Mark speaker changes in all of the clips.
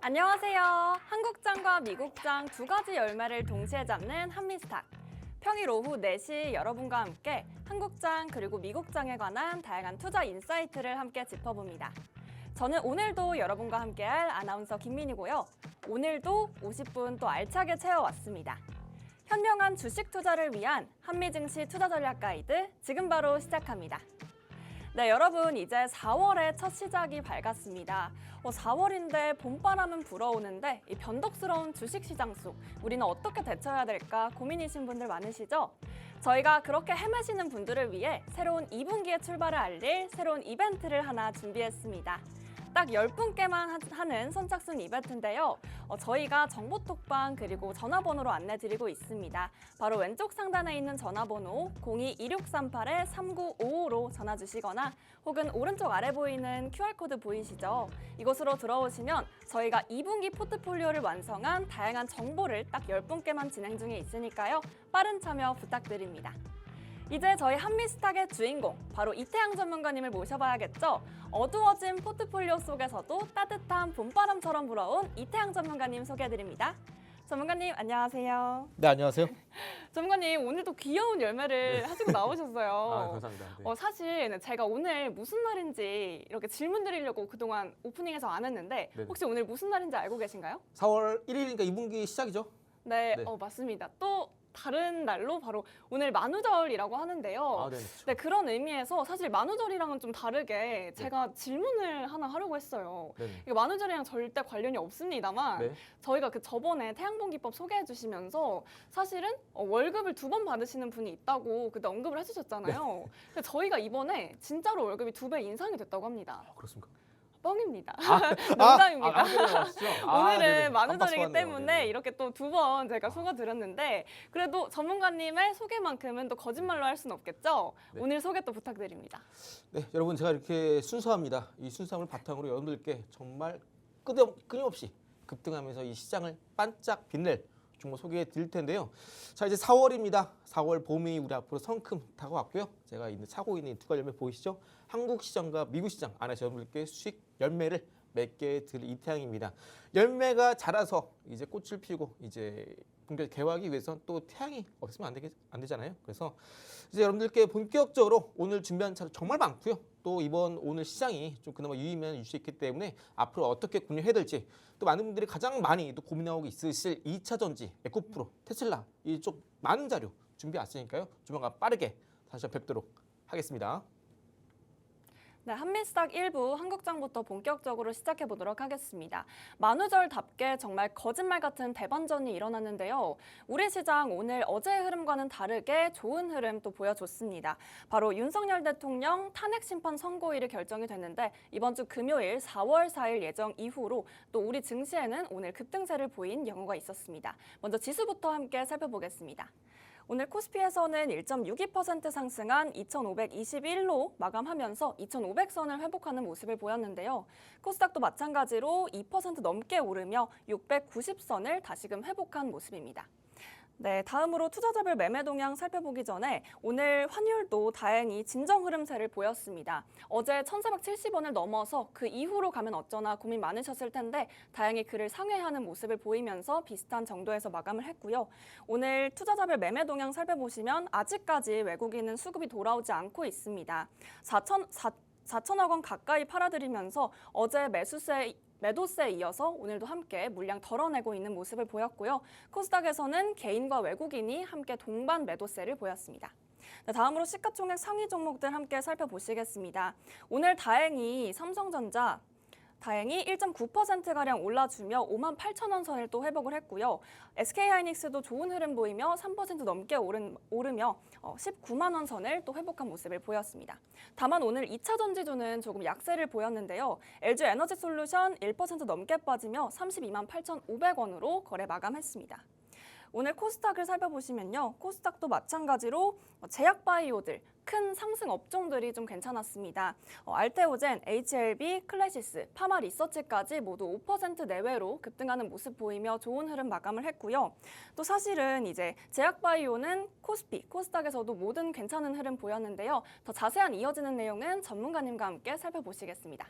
Speaker 1: 안녕하세요. 한국장과 미국장 두 가지 열매를 동시에 잡는 한미스탁. 평일 오후 4시 여러분과 함께 한국장 그리고 미국장에 관한 다양한 투자 인사이트를 함께 짚어봅니다. 저는 오늘도 여러분과 함께할 아나운서 김민희고요. 오늘도 50분 또 알차게 채워왔습니다. 현명한 주식 투자를 위한 한미증시 투자 전략 가이드 지금 바로 시작합니다. 네, 여러분 이제 4월의 첫 시작이 밝았습니다. 4월인데 봄바람은 불어오는데 이 변덕스러운 주식시장 속 우리는 어떻게 대처해야 될까 고민이신 분들 많으시죠? 저희가 그렇게 헤매시는 분들을 위해 새로운 2분기의 출발을 알릴 새로운 이벤트를 하나 준비했습니다. 딱 10분께만 하는 선착순 이벤트인데요. 저희가 정보톡방 그리고 전화번호로 안내드리고 있습니다. 바로 왼쪽 상단에 있는 전화번호 02-2638-3955로 전화 주시거나 혹은 오른쪽 아래 보이는 QR코드 보이시죠? 이곳으로 들어오시면 저희가 2분기 포트폴리오를 완성한 다양한 정보를 딱 10분께만 진행 중에 있으니까요. 빠른 참여 부탁드립니다. 이제 저희 한미스탁의 주인공, 바로 이태양 전문가님을 모셔봐야겠죠? 어두워진 포트폴리오 속에서도 따뜻한 봄바람처럼 불어온 이태양 전문가님 소개해드립니다. 전문가님 안녕하세요.
Speaker 2: 네, 안녕하세요.
Speaker 1: 전문가님 오늘도 귀여운 열매를 하시고 나오셨어요.
Speaker 2: 감사합니다. 네.
Speaker 1: 사실 제가 오늘 무슨 날인지 이렇게 질문 드리려고 그동안 오프닝에서 안 했는데
Speaker 2: 네네.
Speaker 1: 혹시 오늘 무슨 날인지 알고 계신가요?
Speaker 2: 4월 1일이니까 2분기 시작이죠?
Speaker 1: 네,
Speaker 2: 네.
Speaker 1: 맞습니다. 또 다른 날로 바로 오늘 만우절이라고 하는데요.
Speaker 2: 네.
Speaker 1: 네, 그런 의미에서 사실 만우절이랑은 좀 다르게 제가 질문을 하나 하려고 했어요.
Speaker 2: 네네.
Speaker 1: 이게 만우절이랑 절대 관련이 없습니다만
Speaker 2: 네.
Speaker 1: 저희가 그 저번에 태양봉기법 소개해 주시면서 사실은 월급을 2번 받으시는 분이 있다고 그때 언급을 해주셨잖아요. 근데 저희가 이번에 진짜로 월급이 2배 인상이 됐다고 합니다.
Speaker 2: 그렇습니까?
Speaker 1: 뻥입니다. 농담입니다. 오늘은
Speaker 2: 네네.
Speaker 1: 만우절이기
Speaker 2: 깜빡
Speaker 1: 때문에
Speaker 2: 속았네요.
Speaker 1: 이렇게 또 2번 제가 속아드렸는데 그래도 전문가님의 소개만큼은 또 거짓말로 할 수는 없겠죠?
Speaker 2: 네.
Speaker 1: 오늘 소개 또 부탁드립니다.
Speaker 2: 네, 여러분 제가 이렇게 순수합니다. 이 순수함을 바탕으로 여러분들께 정말 끊임없이 급등하면서 이 시장을 반짝 빛낼 종목 소개해 드릴 텐데요. 자, 이제 4월입니다. 4월 봄이 우리 앞으로 성큼 다가왔고요. 제가 차고 있는 두 가지 열매 보이시죠? 한국 시장과 미국 시장 안에서 여러분들께 수익 열매를 몇 개 드릴 이태양입니다. 열매가 자라서 이제 꽃을 피우고 이제 본격 개화하기 위해서 또 태양이 없으면 안 되잖아요. 그래서 이제 여러분들께 본격적으로 오늘 준비한 차도 정말 많고요. 또 오늘 시장이 좀 그나마 유의미한 이슈있기 때문에 앞으로 어떻게 공략해야 될지 또 많은 분들이 가장 많이 또 고민하고 있으실 2차 전지, 에코프로, 테슬라 이쪽 많은 자료 준비해 왔으니까요. 조만간 빠르게 다시 뵙도록 하겠습니다.
Speaker 1: 네, 한미스탁 1부 한국장부터 본격적으로 시작해 보도록 하겠습니다. 만우절답게 정말 거짓말 같은 대반전이 일어났는데요. 우리 시장 오늘 어제의 흐름과는 다르게 좋은 흐름 또 보여줬습니다. 바로 윤석열 대통령 탄핵 심판 선고일이 결정이 됐는데 이번 주 금요일 4월 4일 예정 이후로 또 우리 증시에는 오늘 급등세를 보인 연호가 있었습니다. 먼저 지수부터 함께 살펴보겠습니다. 오늘 코스피에서는 1.62% 상승한 2,521로 마감하면서 2,500선을 회복하는 모습을 보였는데요. 코스닥도 마찬가지로 2% 넘게 오르며 690선을 다시금 회복한 모습입니다. 네, 다음으로 투자자별 매매 동향 살펴보기 전에 오늘 환율도 다행히 진정 흐름세를 보였습니다. 어제 1,470원을 넘어서 그 이후로 가면 어쩌나 고민 많으셨을 텐데 다행히 그를 상회하는 모습을 보이면서 비슷한 정도에서 마감을 했고요. 오늘 투자자별 매매 동향 살펴보시면 아직까지 외국인은 수급이 돌아오지 않고 있습니다. 4천억 원 가까이 팔아들이면서 어제 매도세에 이어서 오늘도 함께 물량 덜어내고 있는 모습을 보였고요. 코스닥에서는 개인과 외국인이 함께 동반 매도세를 보였습니다. 네, 다음으로 시가총액 상위 종목들 함께 살펴보시겠습니다. 오늘 다행히 삼성전자 1.9%가량 올라주며 58,000원 선을 또 회복을 했고요. SK하이닉스도 좋은 흐름 보이며 3% 넘게 오르며 19만 원 선을 또 회복한 모습을 보였습니다. 다만 오늘 2차 전지주는 조금 약세를 보였는데요. LG에너지솔루션 1% 넘게 빠지며 32만 8,500원으로 거래 마감했습니다. 오늘 코스닥을 살펴보시면요. 코스닥도 마찬가지로 제약바이오들, 큰 상승 업종들이 좀 괜찮았습니다. 알테오젠, HLB, 클래시스, 파마리서치까지 모두 5% 내외로 급등하는 모습 보이며 좋은 흐름 마감을 했고요. 또 사실은 이제 제약바이오는 코스닥에서도 모든 괜찮은 흐름 보였는데요. 더 자세한 이어지는 내용은 전문가님과 함께 살펴보시겠습니다.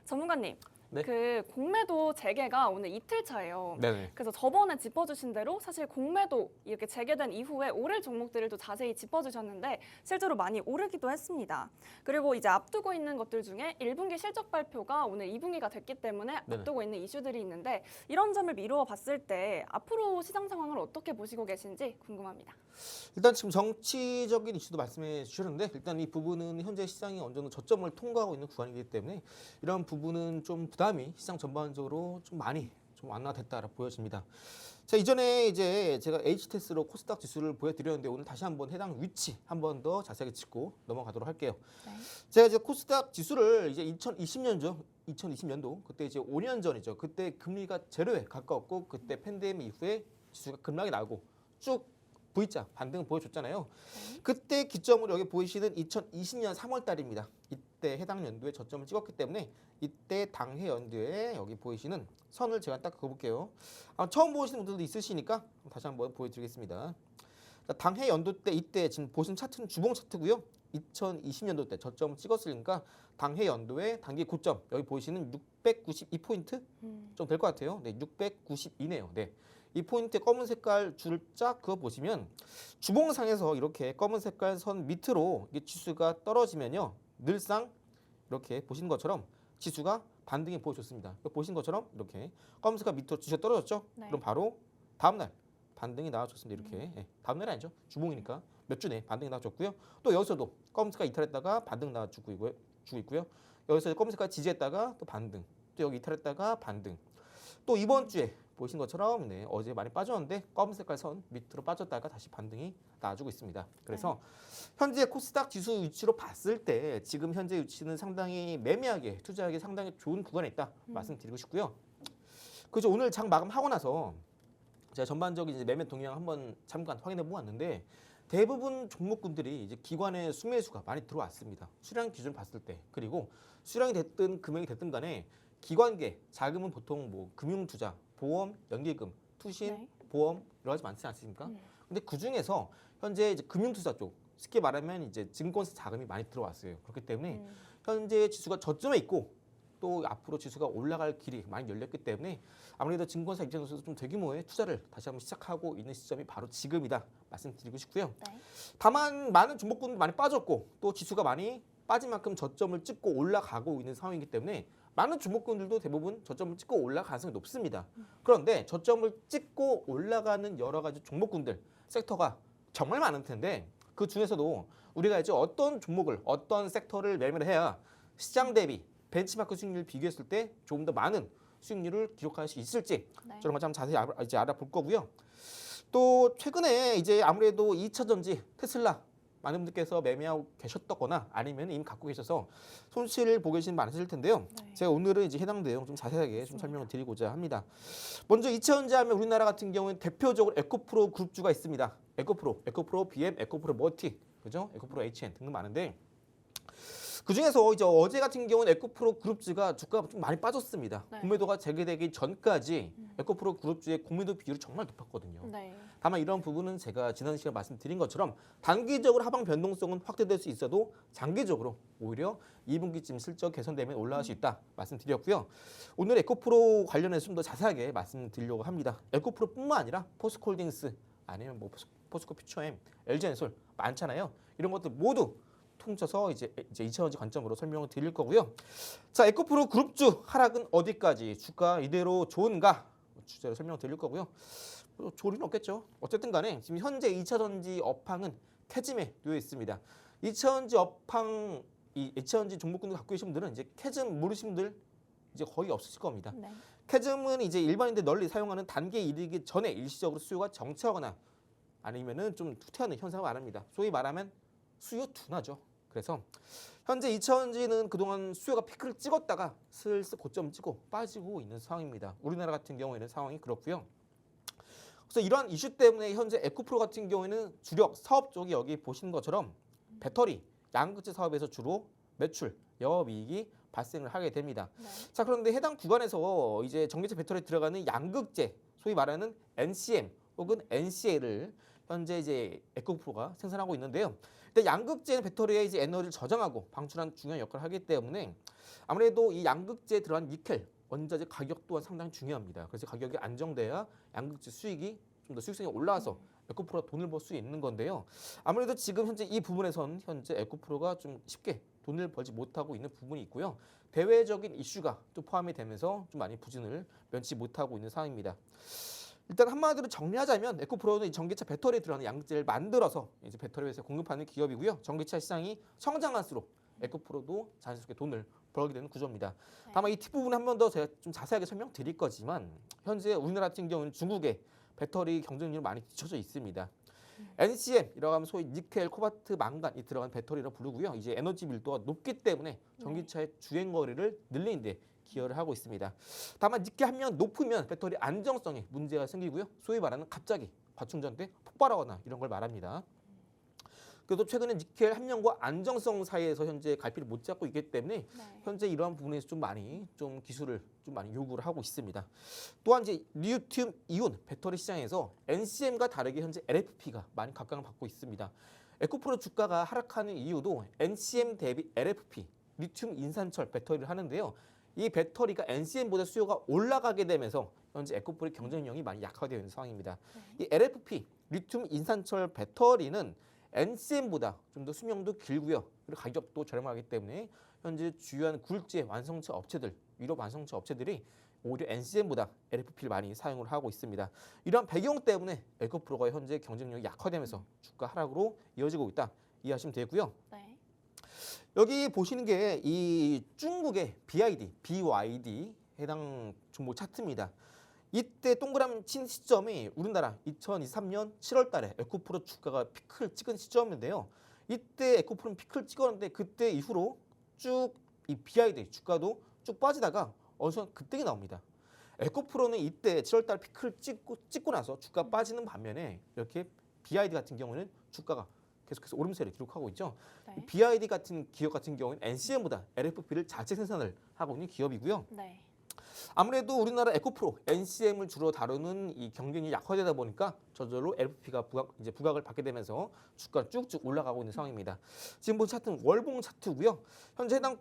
Speaker 1: 전문가님,
Speaker 2: 네.
Speaker 1: 그 공매도 재개가 오늘 이틀 차예요.
Speaker 2: 네네.
Speaker 1: 그래서 저번에 짚어주신 대로 사실 공매도 이렇게 재개된 이후에 오를 종목들을 또 자세히 짚어주셨는데 실제로 많이 오르기도 했습니다. 그리고 이제 앞두고 있는 것들 중에 1분기 실적 발표가 오늘 2분기가 됐기 때문에
Speaker 2: 네네.
Speaker 1: 앞두고 있는 이슈들이 있는데 이런 점을 미루어 봤을 때 앞으로 시장 상황을 어떻게 보시고 계신지 궁금합니다.
Speaker 2: 일단 지금 정치적인 이슈도 말씀해 주셨는데 일단 이 부분은 현재 시장이 어느 정도 저점을 통과하고 있는 구간이기 때문에 이런 부분은 좀 부담이 시장 전반적으로 좀 많이 좀 완화됐다라 보여집니다. 자, 이전에 이제 제가 HTS로 코스닥 지수를 보여드렸는데 오늘 다시 한번 해당 위치 한 번 더 자세하게 짚고 넘어가도록 할게요.
Speaker 1: 네.
Speaker 2: 제가 이제 코스닥 지수를 이제 2020년죠. 2020년도 그때 이제 5년 전이죠. 그때 금리가 제로에 가까웠고 그때 팬데믹 이후에 지수가 급락이 나고 쭉 V자 반등 보여줬잖아요.
Speaker 1: 네.
Speaker 2: 그때 기점으로 여기 보이시는 2020년 3월 달입니다. 이때 해당 연도에 저점을 찍었기 때문에 이때 당해 연도에 여기 보이시는 선을 제가 딱 그어볼게요. 처음 보시는 분들도 있으시니까 다시 한번 보여드리겠습니다. 자, 당해 연도 때 이때 지금 보시는 차트는 주봉 차트고요. 2020년도 때 저점을 찍었으니까 당해 연도의 단기 고점 여기 보이시는 692포인트 좀 될 것 같아요. 네, 692네요. 네. 이 포인트에 검은 색깔 줄을 쫙 그어 보시면 주봉상에서 이렇게 검은 색깔 선 밑으로 이게 지수가 떨어지면요 늘상 이렇게 보시는 것처럼 지수가 반등이 보여줬습니다. 보시는 것처럼 이렇게 검은 색깔 밑으로 지수가 떨어졌죠?
Speaker 1: 네.
Speaker 2: 그럼 바로 다음날 반등이 나와줬습니다. 이렇게 다음날이 아니죠? 주봉이니까 몇 주 내에 반등이 나와줬고요. 또 여기서도 검은 색깔 이탈했다가 반등 나와주고 있고요. 여기서 검은 색깔 지지했다가 또 반등, 또 여기 이탈했다가 반등. 또 이번 주에 보신 것처럼 어제 많이 빠졌는데 검은 색깔 선 밑으로 빠졌다가 다시 반등이 나와주고 있습니다. 그래서 현재 코스닥 지수 위치로 봤을 때 지금 현재 위치는 상당히 매매하게 투자하기 상당히 좋은 구간에 있다 말씀드리고 싶고요. 그래서 오늘 장 마감하고 나서 제가 전반적인 이제 매매 동향 한번 잠깐 확인해 보았는데 대부분 종목군들이 이제 기관의 수매수가 많이 들어왔습니다. 수량 기준 봤을 때 그리고 수량이 됐든 금액이 됐든 간에 기관계 자금은 보통 뭐 금융투자, 보험, 연기금, 투신,
Speaker 1: 네.
Speaker 2: 보험 여러 가지 많지 않습니까? 근데 그 중에서 현재 이제 금융투자 쪽 쉽게 말하면 이제 증권사 자금이 많이 들어왔어요. 그렇기 때문에 현재 지수가 저점에 있고 또 앞으로 지수가 올라갈 길이 많이 열렸기 때문에 아무래도 증권사 입장에서도 좀 대규모의 투자를 다시 한번 시작하고 있는 시점이 바로 지금이다 말씀드리고 싶고요.
Speaker 1: 네.
Speaker 2: 다만 많은 종목군도 많이 빠졌고 또 지수가 많이 빠진 만큼 저점을 찍고 올라가고 있는 상황이기 때문에 많은 종목군들도 대부분 저점을 찍고 올라갈 가능성이 높습니다. 그런데 저점을 찍고 올라가는 여러 가지 종목군들, 섹터가 정말 많을 텐데 그 중에서도 우리가 이제 어떤 종목을, 어떤 섹터를 매매를 해야 시장 대비 벤치마크 수익률을 비교했을 때 조금 더 많은 수익률을 기록할 수 있을지
Speaker 1: 네.
Speaker 2: 저런 거 좀 자세히 이제 알아볼 거고요. 또 최근에 이제 아무래도 2차 전지 테슬라 많은 분들께서 매매하고 계셨거나 아니면 이미 갖고 계셔서 손실을 보고 계시는 분 많으실 텐데요.
Speaker 1: 네.
Speaker 2: 제가 오늘은 이제 해당 내용 좀 자세하게 좀 설명을 드리고자 합니다. 먼저 2차 전지 하면 우리나라 같은 경우는 대표적으로 에코프로 그룹주가 있습니다. 에코프로 BM, 에코프로 멀티, 그죠? 에코프로 HN 등등 많은데 그 중에서 이제 어제 같은 경우는 에코프로 그룹주가 주가가 좀 많이 빠졌습니다.
Speaker 1: 네.
Speaker 2: 공매도가 재개되기 전까지 에코프로 그룹주의 공매도 비율이 정말 높았거든요.
Speaker 1: 네.
Speaker 2: 다만 이런 부분은 제가 지난 시간에 말씀드린 것처럼 단기적으로 하방 변동성은 확대될 수 있어도 장기적으로 오히려 2분기쯤 실적 개선되면 올라갈 수 있다 말씀드렸고요. 오늘 에코프로 관련해서 좀 더 자세하게 말씀드리려고 합니다. 에코프로뿐만 아니라 포스코홀딩스 아니면 뭐 포스코 퓨처엠, LG엔솔 많잖아요. 이런 것들 모두 통쳐서 이제 2차전지 관점으로 설명을 드릴 거고요. 자, 에코프로 그룹주 하락은 어디까지 주가 이대로 좋은가 주제로 설명을 드릴 거고요. 좋을 리는 없겠죠. 어쨌든 간에 지금 현재 2차전지 업황은 캐즘에 놓여 있습니다. 2차전지 업황, 이 2차전지 종목군들 갖고 계신 분들은 이제 캐즘 모르시는 분들 이제 거의 없으실 겁니다.
Speaker 1: 네.
Speaker 2: 캐즘은 이제 일반인들 널리 사용하는 단계에 이르기 전에 일시적으로 수요가 정체하거나 아니면은 좀 후퇴하는 현상을 말합니다. 소위 말하면 수요 둔화죠. 그래서 현재 2차전지는 그동안 수요가 피크를 찍었다가 슬슬 고점 찍고 빠지고 있는 상황입니다. 우리나라 같은 경우에는 상황이 그렇고요. 그래서 이러한 이슈 때문에 현재 에코프로 같은 경우에는 주력 사업 쪽이 여기 보시는 것처럼 배터리, 양극재 사업에서 주로 매출, 영업이익이 발생을 하게 됩니다.
Speaker 1: 네.
Speaker 2: 자, 그런데 해당 구간에서 이제 전기차 배터리에 들어가는 양극재, 소위 말하는 NCM 혹은 NCA를 현재 이제 에코프로가 생산하고 있는데요. 일단 양극재 배터리에 이제 에너지를 저장하고 방출하는 중요한 역할을 하기 때문에 아무래도 이 양극재에 들어간 니켈, 원자재 가격 또한 상당히 중요합니다. 그래서 가격이 안정돼야 양극재 수익이 좀 더 수익성이 올라와서 에코프로가 돈을 벌 수 있는 건데요. 아무래도 지금 현재 이 부분에선 현재 에코프로가 좀 쉽게 돈을 벌지 못하고 있는 부분이 있고요. 대외적인 이슈가 또 포함이 되면서 좀 많이 부진을 면치 못하고 있는 상황입니다. 일단 한마디로 정리하자면 에코프로는 이 전기차 배터리에 들어가는 양극재를 만들어서 이제 배터리 회사에 공급하는 기업이고요. 전기차 시장이 성장할수록 에코프로도 자연스럽게 돈을 벌게 되는 구조입니다.
Speaker 1: 네.
Speaker 2: 다만 이 뒷부분 한 번 더 제가 좀 자세하게 설명드릴 거지만 현재 우리나라 같은 경우는 중국의 배터리 경쟁률이 많이 뒤처져 있습니다. NCM이라고 하면 소위 니켈, 코발트, 망간이 들어간 배터리라고 부르고요. 이제 에너지 밀도가 높기 때문에 전기차의 주행 거리를 늘리는 데 기여를 하고 있습니다. 다만 니켈 함량이 높으면 배터리 안정성에 문제가 생기고요. 소위 말하는 갑자기 과충전 때 폭발하거나 이런 걸 말합니다. 그래도 최근에 니켈 함량과 안정성 사이에서 현재 갈피를 못 잡고 있기 때문에
Speaker 1: 네.
Speaker 2: 현재 이러한 부분에서 좀 많이 좀 기술을 좀 많이 요구를 하고 있습니다. 또한 이제 리튬 이온 배터리 시장에서 NCM과 다르게 현재 LFP가 많이 각광을 받고 있습니다. 에코프로 주가가 하락하는 이유도 NCM 대비 LFP 리튬 인산철 배터리를 하는데요. 이 배터리가 NCM보다 수요가 올라가게 되면서 현재 에코프로의 경쟁력이 많이 약화되어 있는 상황입니다. 이 LFP 리튬 인산철 배터리는 NCM보다 좀 더 수명도 길고요. 그리고 가격도 저렴하기 때문에 현재 주요한 굴재 완성차 업체들, 유럽 완성차 업체들이 오히려 NCM보다 LFP를 많이 사용을 하고 있습니다. 이런 배경 때문에 에코프로가 현재 경쟁력이 약화되면서 주가 하락으로 이어지고 있다. 이해하시면 되고요.
Speaker 1: 네.
Speaker 2: 여기 보시는 게 이 중국의 BYD 해당 종목 차트입니다. 이때 동그라미 친 시점이 우리나라 2023년 7월 달에 에코프로 주가가 피크를 찍은 시점인데요. 이때 에코프로는 피크를 찍었는데 그때 이후로 쭉 이 BYD 주가도 쭉 빠지다가 어느 순간 급등이 나옵니다. 에코프로는 이때 7월 달 피크를 찍고 나서 주가 빠지는 반면에 이렇게 BYD 같은 경우는 주가가 계속해서 오름세를 기록하고 있죠.
Speaker 1: 네.
Speaker 2: BYD 같은 기업 같은 경우는 NCM보다 LFP를 자체 생산을 하고 있는 기업이고요.
Speaker 1: 네.
Speaker 2: 아무래도 우리나라 에코프로 NCM을 주로 다루는 이 경쟁이 약화되다 보니까 저절로 LFP가 부각을 받게 되면서 주가가 쭉쭉 올라가고 있는 상황입니다. 지금 본 차트는 월봉 차트고요. 현재 해당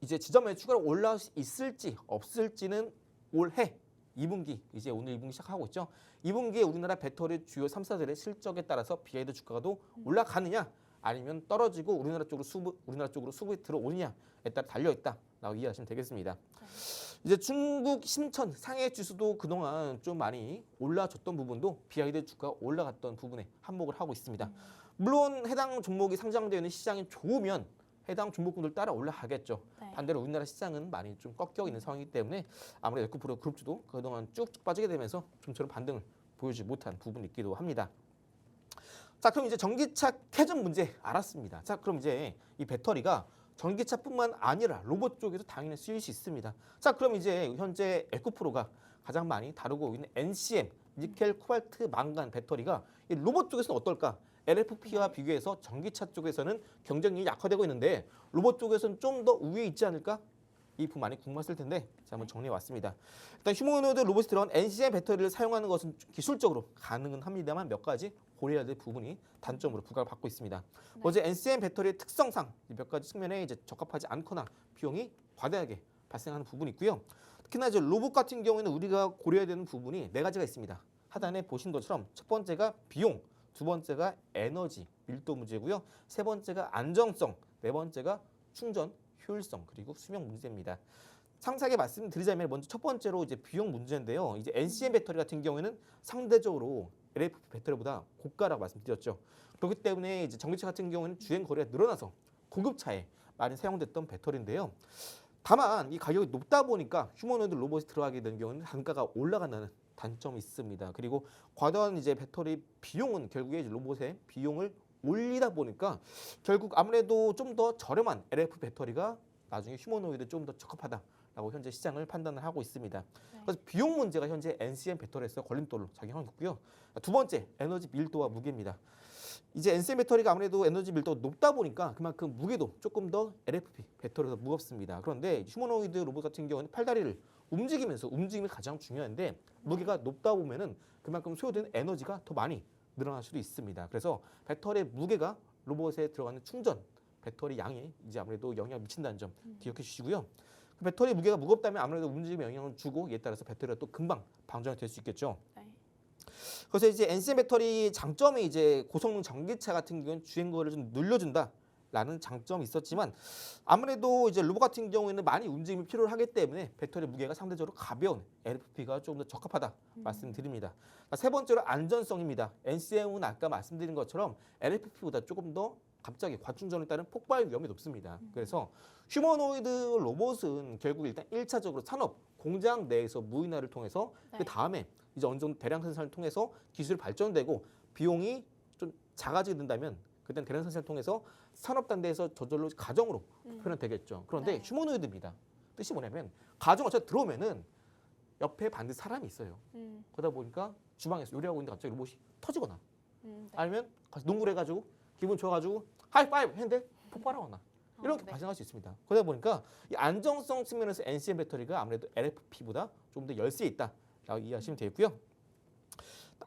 Speaker 2: 이제 지점에 추가로 올라올 수 있을지 없을지는 올해 2분기 이제 오늘 2분기 시작하고 있죠. 2분기에 우리나라 배터리 주요 3사들의 실적에 따라서 BYD 주가도 올라가느냐 아니면 떨어지고 우리나라 쪽으로 수급이 들어오느냐에 따라 달려 있다라고 이해하시면 되겠습니다. 이제 중국 심천 상해 지수도 그동안 좀 많이 올라줬던 부분도 BYD 주가가 올라갔던 부분에 한몫을 하고 있습니다. 물론 해당 종목이 상장되어 있는 시장이 좋으면 해당 종목군들 따라 올라가겠죠.
Speaker 1: 네.
Speaker 2: 반대로 우리나라 시장은 많이 좀 꺾여 있는 상황이기 때문에 아무래도 에코프로 그룹주도 그동안 쭉쭉 빠지게 되면서 좀처럼 반등을 보여주지 못한 부분이 있기도 합니다. 자, 그럼 이제 전기차 캐전 문제 알았습니다. 자, 그럼 이제 이 배터리가 전기차뿐만 아니라 로봇 쪽에도 당연히 쓰일 수 있습니다. 자, 그럼 이제 현재 에코프로가 가장 많이 다루고 있는 NCM, 니켈, 코발트, 망간 배터리가 이 로봇 쪽에서는 어떨까? LFP와 비교해서 전기차 쪽에서는 경쟁력이 약화되고 있는데 로봇 쪽에서는 좀 더 우위에 있지 않을까? 이 부분 많이 궁금했을 텐데 제가 한번 정리해 왔습니다. 일단 휴머노이드 로봇이 들어간 NCM 배터리를 사용하는 것은 기술적으로 가능은 합니다만 몇 가지 고려해야 될 부분이 단점으로 부각을 받고 있습니다. 먼저 NCM 배터리의 특성상 몇 가지 측면에 이제 적합하지 않거나 비용이 과다하게 발생하는 부분이 있고요. 특히나 이제 로봇 같은 경우에는 우리가 고려해야 되는 부분이 네 가지가 있습니다. 하단에 보신 것처럼 첫 번째가 비용, 두 번째가 에너지 밀도 문제고요. 세 번째가 안정성, 네 번째가 충전 효율성 그리고 수명 문제입니다. 상세하게 말씀드리자면 먼저 첫 번째로 이제 비용 문제인데요. 이제 NCM 배터리 같은 경우에는 상대적으로 LFP 배터리보다 고가라고 말씀드렸죠. 그렇기 때문에 이제 전기차 같은 경우는 주행 거리가 늘어나서 고급차에 많이 사용됐던 배터리인데요. 다만 이 가격이 높다 보니까 휴머노이드 로봇이 들어가게 되는 경우는 단가가 올라간다는 단점이 있습니다. 그리고 과도한 이제 배터리 비용은 결국에 이제 로봇의 비용을 올리다 보니까 결국 아무래도 좀 더 저렴한 LFP 배터리가 나중에 휴머노이드에 좀 더 적합하다라고 현재 시장을 판단을 하고 있습니다. 그래서 비용 문제가 현재 NCM 배터리에서 걸림돌로 작용하고 있고요. 두 번째, 에너지 밀도와 무게입니다. 이제 NCM 배터리가 아무래도 에너지 밀도가 높다 보니까 그만큼 무게도 조금 더 LFP 배터리보다 무겁습니다. 그런데 휴머노이드 로봇 같은 경우는 팔다리를 움직이면서 움직임이 가장 중요한데 무게가 높다 보면은 그만큼 소요되는 에너지가 더 많이 늘어날 수도 있습니다. 그래서 배터리의 무게가 로봇에 들어가는 충전 배터리 양에 이제 아무래도 영향을 미친다는 점 기억해 주시고요. 그 배터리 무게가 무겁다면 아무래도 움직임에 영향을 주고 이에 따라서 배터리가 또 금방 방전이 될 수 있겠죠.
Speaker 1: 네.
Speaker 2: 그래서 이제 NCM 배터리 장점이 이제 고성능 전기차 같은 경우는 주행거리를 좀 늘려준다라는 장점이 있었지만 아무래도 이제 로봇 같은 경우에는 많이 움직임이 필요하기 때문에 배터리 무게가 상대적으로 가벼운 LFP가 조금 더 적합하다 말씀드립니다. 세 번째로 안전성입니다. NCM은 아까 말씀드린 것처럼 LFP보다 조금 더 갑자기 과충전에 따른 폭발 위험이 높습니다. 그래서 휴머노이드 로봇은 결국 일단 1차적으로 산업, 공장 내에서 무인화를 통해서
Speaker 1: 네.
Speaker 2: 그 다음에 이제 어느 정도 대량 생산을 통해서 기술이 발전되고 비용이 좀 작아지게 된다면 그때는 대량 생산을 통해서 산업 단계에서 저절로 가정으로 표현되겠죠. 그런데
Speaker 1: 네.
Speaker 2: 휴머노이드입니다. 뜻이 뭐냐면 가정 어차피 들어오면은 옆에 반드시 사람이 있어요. 그러다 보니까 주방에서 요리하고 있는데 갑자기 로봇이 터지거나
Speaker 1: 네.
Speaker 2: 아니면 가서 농구를 해가지고 기분 좋아가지고 하이파이브 했는데 폭발하거나 이런 게
Speaker 1: 네.
Speaker 2: 발생할 수 있습니다. 그러다 보니까 이 안정성 측면에서 NCM 배터리가 아무래도 LFP보다 좀 더 열세 있다라고 이해하시면 되겠고요.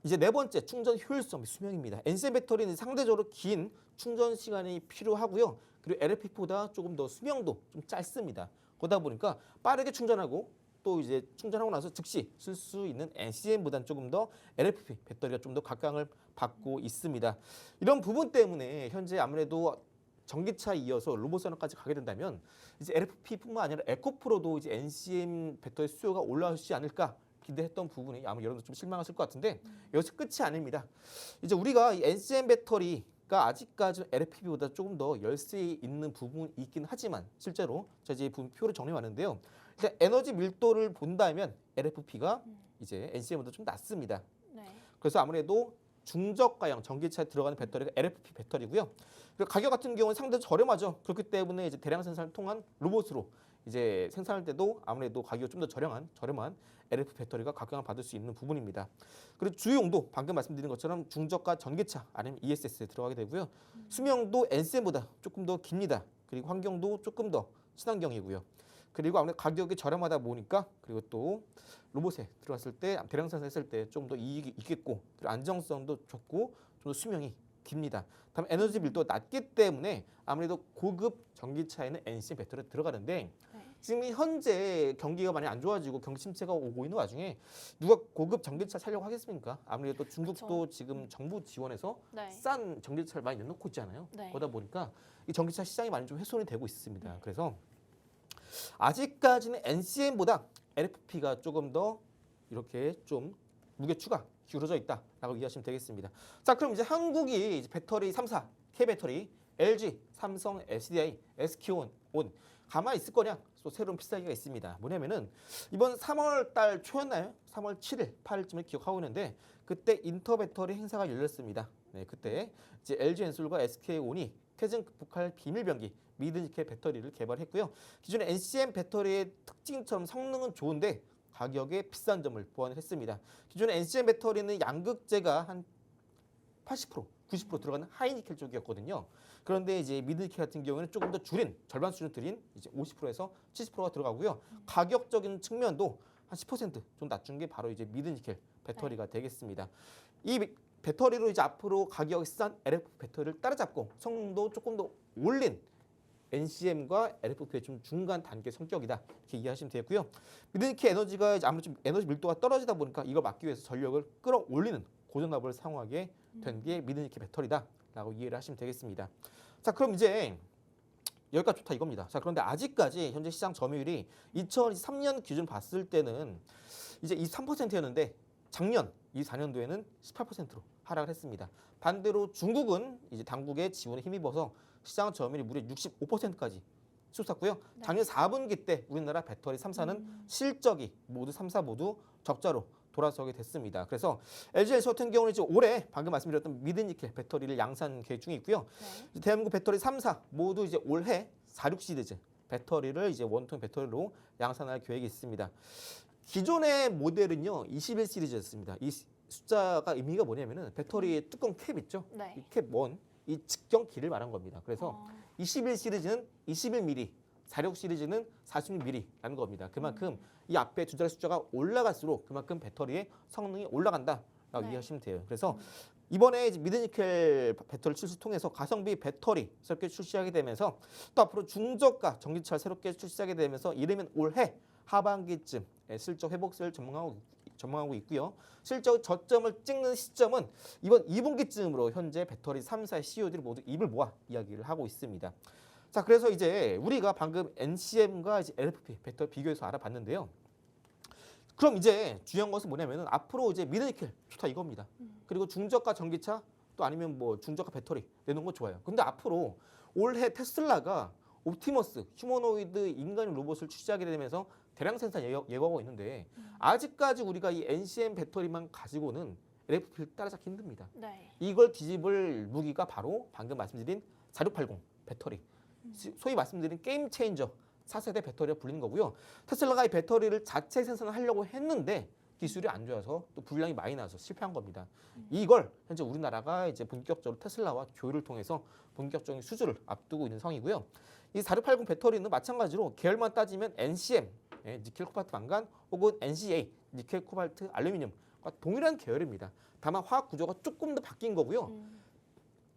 Speaker 2: 이제 네 번째 충전 효율성, 수명입니다. NCM 배터리는 상대적으로 긴 충전 시간이 필요하고요. 그리고 LFP보다 조금 더 수명도 좀 짧습니다. 그러다 보니까 빠르게 충전하고 또 이제 충전하고 나서 즉시 쓸 수 있는 NCM보다는 조금 더 LFP 배터리가 좀 더 각광을 받고 있습니다. 이런 부분 때문에 현재 아무래도 전기차 이어서 로봇 산업까지 가게 된다면 이제 LFP뿐만 아니라 에코프로도 이제 NCM 배터리 수요가 올라오지 않을까 기대했던 부분이 아마 여러분들 좀 실망하실 것 같은데 여기서 끝이 아닙니다. 이제 우리가 이 NCM 배터리가 아직까지 LFP보다 조금 더 열세 있는 부분이 있긴 하지만 실제로 제가 이제 표를 정리해 왔는데요. 일단 에너지 밀도를 본다면 LFP가 이제 NCM보다 좀 낮습니다.
Speaker 1: 네.
Speaker 2: 그래서 아무래도 중저가형 전기차에 들어가는 배터리가 LFP 배터리고요. 그리고 가격 같은 경우는 상당히 저렴하죠. 그렇기 때문에 이제 대량 생산을 통한 로봇으로 이제 생산할 때도 아무래도 가격이 좀 더 저렴한 LFP 배터리가 각광을 받을 수 있는 부분입니다. 그리고 주용도 방금 말씀드린 것처럼 중저가 전기차 아니면 ESS에 들어가게 되고요. 수명도 NCM보다 조금 더 깁니다. 그리고 환경도 조금 더 친환경이고요. 그리고 아무래도 가격이 저렴하다 보니까 그리고 또 로봇에 들어갔을 때 대량 생산했을 때 좀 더 이익이 있겠고 그리고 안정성도 좋고 좀 더 수명이 깁니다. 다만 에너지 밀도가 낮기 때문에 아무래도 고급 전기차에는 NCM 배터리가 들어가는데
Speaker 1: 네.
Speaker 2: 지금 현재 경기가 많이 안 좋아지고 경기 침체가 오고 있는 와중에 누가 고급 전기차 사려고 하겠습니까? 아무래도 중국도
Speaker 1: 그쵸.
Speaker 2: 지금 정부 지원해서
Speaker 1: 네.
Speaker 2: 싼 전기차를 많이 내놓고 있잖아요.
Speaker 1: 네.
Speaker 2: 그러다 보니까 이 전기차 시장이 많이 좀 훼손이 되고 있습니다. 그래서 아직까지는 NCM보다 LFP가 조금 더 이렇게 좀 무게추가 기울어져 있다라고 이해하시면 되겠습니다. 자, 그럼 이제 한국이 이제 배터리 3사, K배터리, LG, 삼성, SDI, SK온 가만히 있을 거냐? 또 새로운 필살기가 있습니다. 뭐냐면은 이번 3월 달 초였나요? 3월 7일, 8일쯤을 기억하고 있는데 그때 인터배터리 행사가 열렸습니다. 네, 그때 이제 LG엔솔과 SK온이 태증 극복할 비밀병기 미드니켈 배터리를 개발했고요. 기존의 NCM 배터리의 특징처럼 성능은 좋은데 가격에 비싼 점을 보완을 했습니다. 기존의 NCM 배터리는 양극재가 한 80%, 90% 들어가는 하이니켈 쪽이었거든요. 그런데 이제 미드니켈 같은 경우에는 조금 더 줄인 절반 수준 줄인 이제 50%에서 70%가 들어가고요. 가격적인 측면도 한 10%좀 낮춘 게 바로 이제 미드니켈 배터리가 되겠습니다. 이 배터리로 이제 앞으로 가격이 싼 LFP 배터리를 따라잡고 성능도 조금 더 올린 NCM과 LFP의 좀 중간 단계 성격이다 이렇게 이해하시면 되겠고요. 미드니켈 에너지가 이제 아무래도 좀 에너지 밀도가 떨어지다 보니까 이걸 막기 위해서 전력을 끌어올리는 고전압을 사용하게 된 게 미드니켈 배터리다라고 이해를 하시면 되겠습니다. 자, 그럼 이제 여기까지 좋다 이겁니다. 자, 그런데 아직까지 현재 시장 점유율이 2023년 기준 봤을 때는 이제 23%였는데 작년 24년도에는 18%로 하락을 했습니다. 반대로 중국은 이제 당국의 지원에 힘입어서 시장 점유율이 무려 65%까지 치솟았고요.
Speaker 1: 네.
Speaker 2: 작년 4분기 때 우리나라 배터리 3사는 실적이 모두 3사 모두 적자로 돌아서게 됐습니다. 그래서 LG에서 같은 경우는 이제 올해 방금 말씀드렸던 미드니켈 배터리를 양산 계획 중에 있고요.
Speaker 1: 네.
Speaker 2: 대한민국 배터리 3사 모두 이제 올해 46 시리즈 배터리를 이제 원통 배터리로 양산할 계획이 있습니다. 기존의 모델은요 21 시리즈였습니다. 이 숫자가 의미가 뭐냐면은 배터리의 뚜껑 캡 있죠?
Speaker 1: 네.
Speaker 2: 이 캡 원, 이 직경 길을 말한 겁니다. 그래서
Speaker 1: 어,
Speaker 2: 21 시리즈는 21mm, 46 시리즈는 46mm라는 겁니다. 그만큼 이 앞에 두 자리 숫자가 올라갈수록 그만큼 배터리의 성능이 올라간다라고
Speaker 1: 네.
Speaker 2: 이해하시면 돼요. 그래서 이번에 이제 미드니켈 배터리 출시 통해서 가성비 배터리 새롭게 출시하게 되면서 또 앞으로 중저가 전기차를 새롭게 출시하게 되면서 이르면 올해 하반기쯤 실적 회복세를 전망하고 있고요. 실적 저점을 찍는 시점은 이번 2분기쯤으로 현재 배터리 3사의 CEO들이 모두 입을 모아 이야기를 하고 있습니다. 자, 그래서 이제 우리가 방금 NCM과 이제 LFP 배터리 비교해서 알아봤는데요. 그럼 이제 중요한 것은 뭐냐면은 앞으로 이제 미드니켈 좋다 이겁니다. 그리고 중저가 전기차 또 아니면 뭐 중저가 배터리 내놓은 거 좋아요. 근데 앞으로 올해 테슬라가 옵티머스 휴머노이드 인간 로봇을 출시하게 되면서 대량 생산 예고하고 있는데 아직까지 우리가 이 NCM 배터리만 가지고는 LFP를 따라잡기 힘듭니다.
Speaker 1: 네.
Speaker 2: 이걸 뒤집을 무기가 바로 방금 말씀드린 4680 배터리. 소위 말씀드린 게임 체인저 4세대 배터리가 불리는 거고요. 테슬라가 이 배터리를 자체 생산을 하려고 했는데 기술이 안 좋아서 또 분량이 많이 나서 실패한 겁니다. 이걸 현재 우리나라가 이제 본격적으로 테슬라와 교류를 통해서 본격적인 수주를 앞두고 있는 상황이고요. 이 4680 배터리는 마찬가지로 계열만 따지면 NCM, 니켈 코발트 망간 혹은 NCA, 니켈 코발트 알루미늄과 동일한 계열입니다. 다만 화학 구조가 조금 더 바뀐 거고요.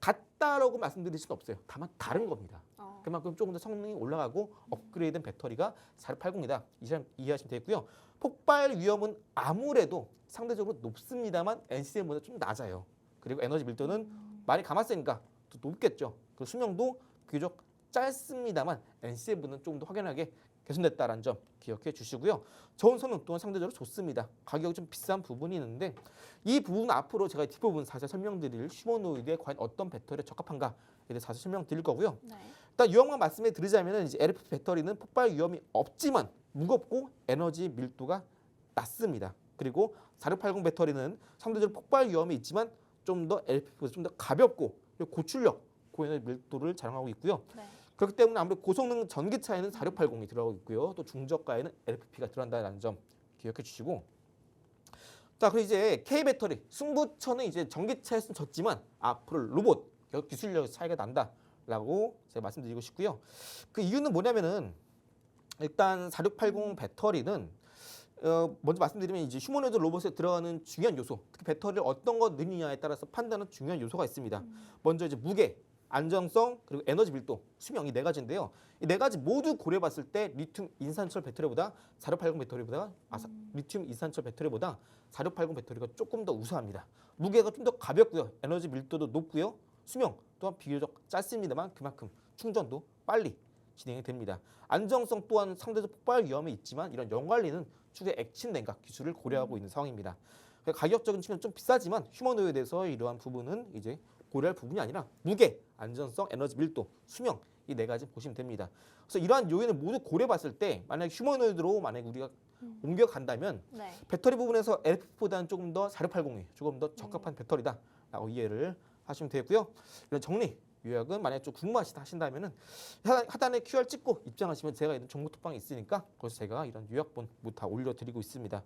Speaker 2: 같다라고 말씀드릴 수는 없어요. 다만 다른 겁니다. 그만큼 조금 더 성능이 올라가고 업그레이드된 배터리가 4680이다. 이해하시면 되겠고요. 폭발 위험은 아무래도 상대적으로 높습니다만 NCM보다 좀 낮아요. 그리고 에너지 밀도는 많이 감았으니까 더 높겠죠. 그 수명도 비교적 짧습니다만 NCM보다는 조금 더 확연하게 개선됐다는 점 기억해 주시고요. 저온 성능 또한 상대적으로 좋습니다. 가격이 좀 비싼 부분이 있는데 이 부분 앞으로 제가 뒷부분 자세히 설명드릴 휴머노이드에 과연 어떤 배터리에 적합한가에 대해 자세히 설명드릴 거고요.
Speaker 1: 네.
Speaker 2: 일단 유형만 말씀해 드리자면 이제 LFP 배터리는 폭발 위험이 없지만 무겁고 에너지 밀도가 낮습니다. 그리고 4680 배터리는 상대적으로 폭발 위험이 있지만 좀 더 LFP보다 좀 더 가볍고 고출력, 고에너지 밀도를 자랑하고 있고요.
Speaker 1: 네.
Speaker 2: 그렇기 때문에 아무래도 고성능 전기차에는 4680이 들어가고 있고요. 또 중저가에는 LFP가 들어간다는 점 기억해 주시고. 자, 그리고 이제 K 배터리 승부처는 이제 전기차에서는 졌지만 앞으로 로봇 기술력 차이가 난다라고 제가 말씀드리고 싶고요. 그 이유는 뭐냐면은 일단 4680 배터리는 먼저 말씀드리면 이제 휴머노이드 로봇에 들어가는 중요한 요소, 특히 배터리를 어떤 거 넣느냐에 따라서 판단하는 중요한 요소가 있습니다. 먼저 이제 무게, 안정성, 그리고 에너지 밀도, 수명 이 네 가지인데요. 이 네 가지 모두 고려해봤을 때 리튬 인산철 배터리보다 4680 배터리보다 리튬 인산철 배터리보다 4680 배터리가 조금 더 우수합니다. 무게가 좀 더 가볍고요. 에너지 밀도도 높고요. 수명 또한 비교적 짧습니다만 그만큼 충전도 빨리 진행이 됩니다. 안정성 또한 상대적 폭발 위험이 있지만 이런 연관리는 추후에 액친 냉각 기술을 고려하고 있는 상황입니다. 가격적인 측면은 좀 비싸지만 휴머노이드에서 이러한 부분은 이제 고려할 부분이 아니라 무게, 안전성, 에너지 밀도, 수명 이 네 가지 보시면 됩니다. 그래서 이러한 요인을 모두 고려봤을 때 만약 휴머노이드로 만약 우리가 옮겨간다면
Speaker 1: 네.
Speaker 2: 배터리 부분에서 LFP보다는 조금 더 4680이 조금 더 적합한 배터리다라고 이해를 하시면 되고요. 이런 정리 요약은 만약에 좀 궁금하시다 하신다면은 하단에 QR 찍고 입장하시면 제가 이런 정보 톡방이 있으니까 거기서 제가 이런 요약본 다 올려드리고 있습니다.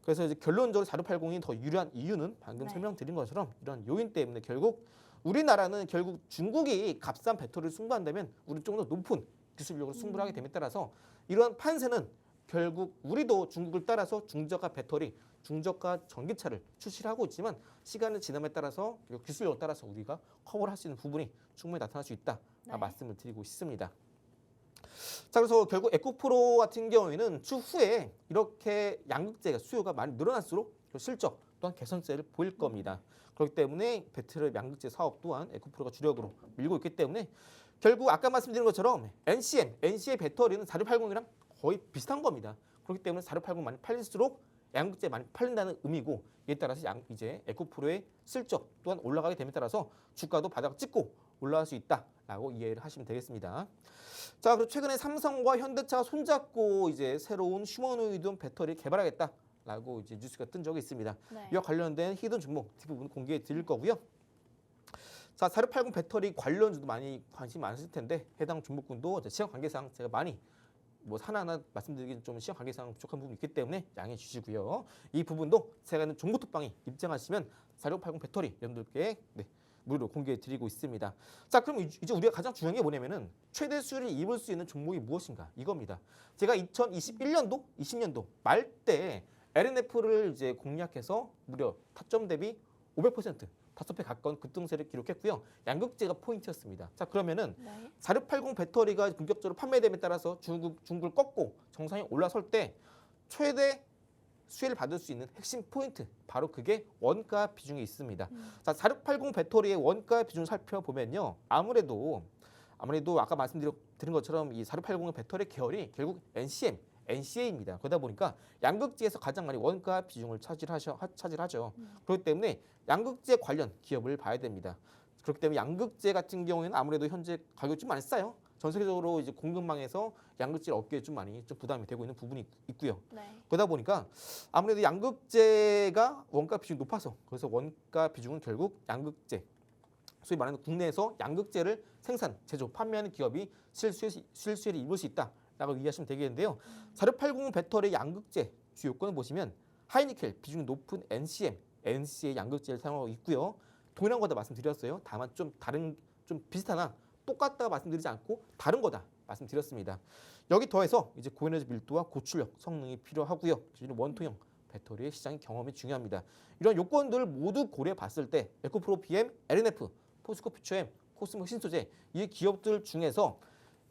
Speaker 2: 그래서 이제 결론적으로 4680이 더 유리한 이유는 방금
Speaker 1: 네.
Speaker 2: 설명드린 것처럼 이런 요인 때문에 결국 우리나라는 결국 중국이 값싼 배터리를 승부한다면 우리는 조금 더 높은 기술력으로 승부를 하게 됨에 따라서 이러한 판세는 결국 우리도 중국을 따라서 중저가 배터리, 중저가 전기차를 출시를 하고 있지만 시간이 지남에 따라서 기술력을 따라서 우리가 커버를 할 수 있는 부분이 충분히 나타날 수 있다
Speaker 1: 네.
Speaker 2: 말씀을 드리고 있습니다. 자, 그래서 결국 에코프로 같은 경우에는 추후에 이렇게 양극재가 수요가 많이 늘어날수록 실적 또한 개선세를 보일 겁니다. 그렇기 때문에 배터리 양극재 사업 또한 에코프로가 주력으로 밀고 있기 때문에 결국 아까 말씀드린 것처럼 NC의 배터리는 4680이랑 거의 비슷한 겁니다. 그렇기 때문에 4680 많이 팔릴수록 양극재 많이 팔린다는 의미고 이에 따라서 이제 에코프로의 실적 또한 올라가게 됨에 따라서 주가도 바닥 찍고 올라갈 수 있다라고 이해를 하시면 되겠습니다. 자, 그리고 최근에 삼성과 현대차가 손잡고 이제 새로운 휴머노이드 배터리 개발하겠다라고 이제 뉴스가 뜬 적이 있습니다.
Speaker 1: 네.
Speaker 2: 이와 관련된 히든 종목 뒷부분 공개해 드릴 거고요. 자, 4680 배터리 관련주도 많이 관심 많으실 텐데 해당 종목군도 시장 관계상 제가 많이 하나하나 말씀드리긴 좀 시장 관계상 부족한 부분이 있기 때문에 양해해 주시고요. 이 부분도 제가 있는 정보 톡방에 입장하시면 4680 배터리 여러분들께 무료로 공개해 드리고 있습니다. 자, 그럼 이제 우리가 가장 중요한 게 뭐냐면은 최대 수익을 입을 수 있는 종목이 무엇인가 이겁니다. 제가 2021년도, 20년도 말 때 LNF를 이제 공략해서 무려 타점 대비 500% 5배 가까운 급등세를 기록했고요. 양극재가 포인트였습니다. 자, 그러면은
Speaker 1: 네.
Speaker 2: 4680 배터리가 본격적으로 판매됨에 따라서 중국을 꺾고 정상에 올라설 때 최대 수혜를 받을 수 있는 핵심 포인트, 바로 그게 원가 비중이 있습니다. 자, 4680 배터리의 원가 비중 살펴보면요. 아무래도 아까 말씀드린 것처럼 이 4680의 배터리 계열이 결국 NCA입니다. 그러다 보니까 양극재에서 가장 많이 원가 비중을 차지하죠. 그렇기 때문에 양극재 관련 기업을 봐야 됩니다. 그렇기 때문에 양극재 같은 경우에는 아무래도 현재 가격이 좀 많이 싸요. 전 세계적으로 이제 공급망에서 양극재 업계에 좀 많이 부담이 되고 있는 부분이 있고요.
Speaker 1: 네.
Speaker 2: 그러다 보니까 아무래도 양극재가 원가 비중이 높아서, 그래서 원가 비중은 결국 양극재, 소위 말하는 국내에서 양극재를 생산, 제조, 판매하는 기업이 실수혜를 입을 수 있다라고 이해하시면 되겠는데요. 4680 배터리 양극재 주 요건을 보시면 하이니켈 비중이 높은 NCA 양극재를 사용하고 있고요. 동일한 거다 말씀드렸어요. 다만 좀 비슷하나 똑같다고 말씀드리지 않고 다른 거다 말씀드렸습니다. 여기 더해서 이제 고에너지 밀도와 고출력 성능이 필요하고요. 원통형 배터리의 시장 경험이 중요합니다. 이런 요건들을 모두 고려해 봤을 때 에코프로 BM, LNF, 포스코 퓨처엠, 코스모 신소재 이 기업들 중에서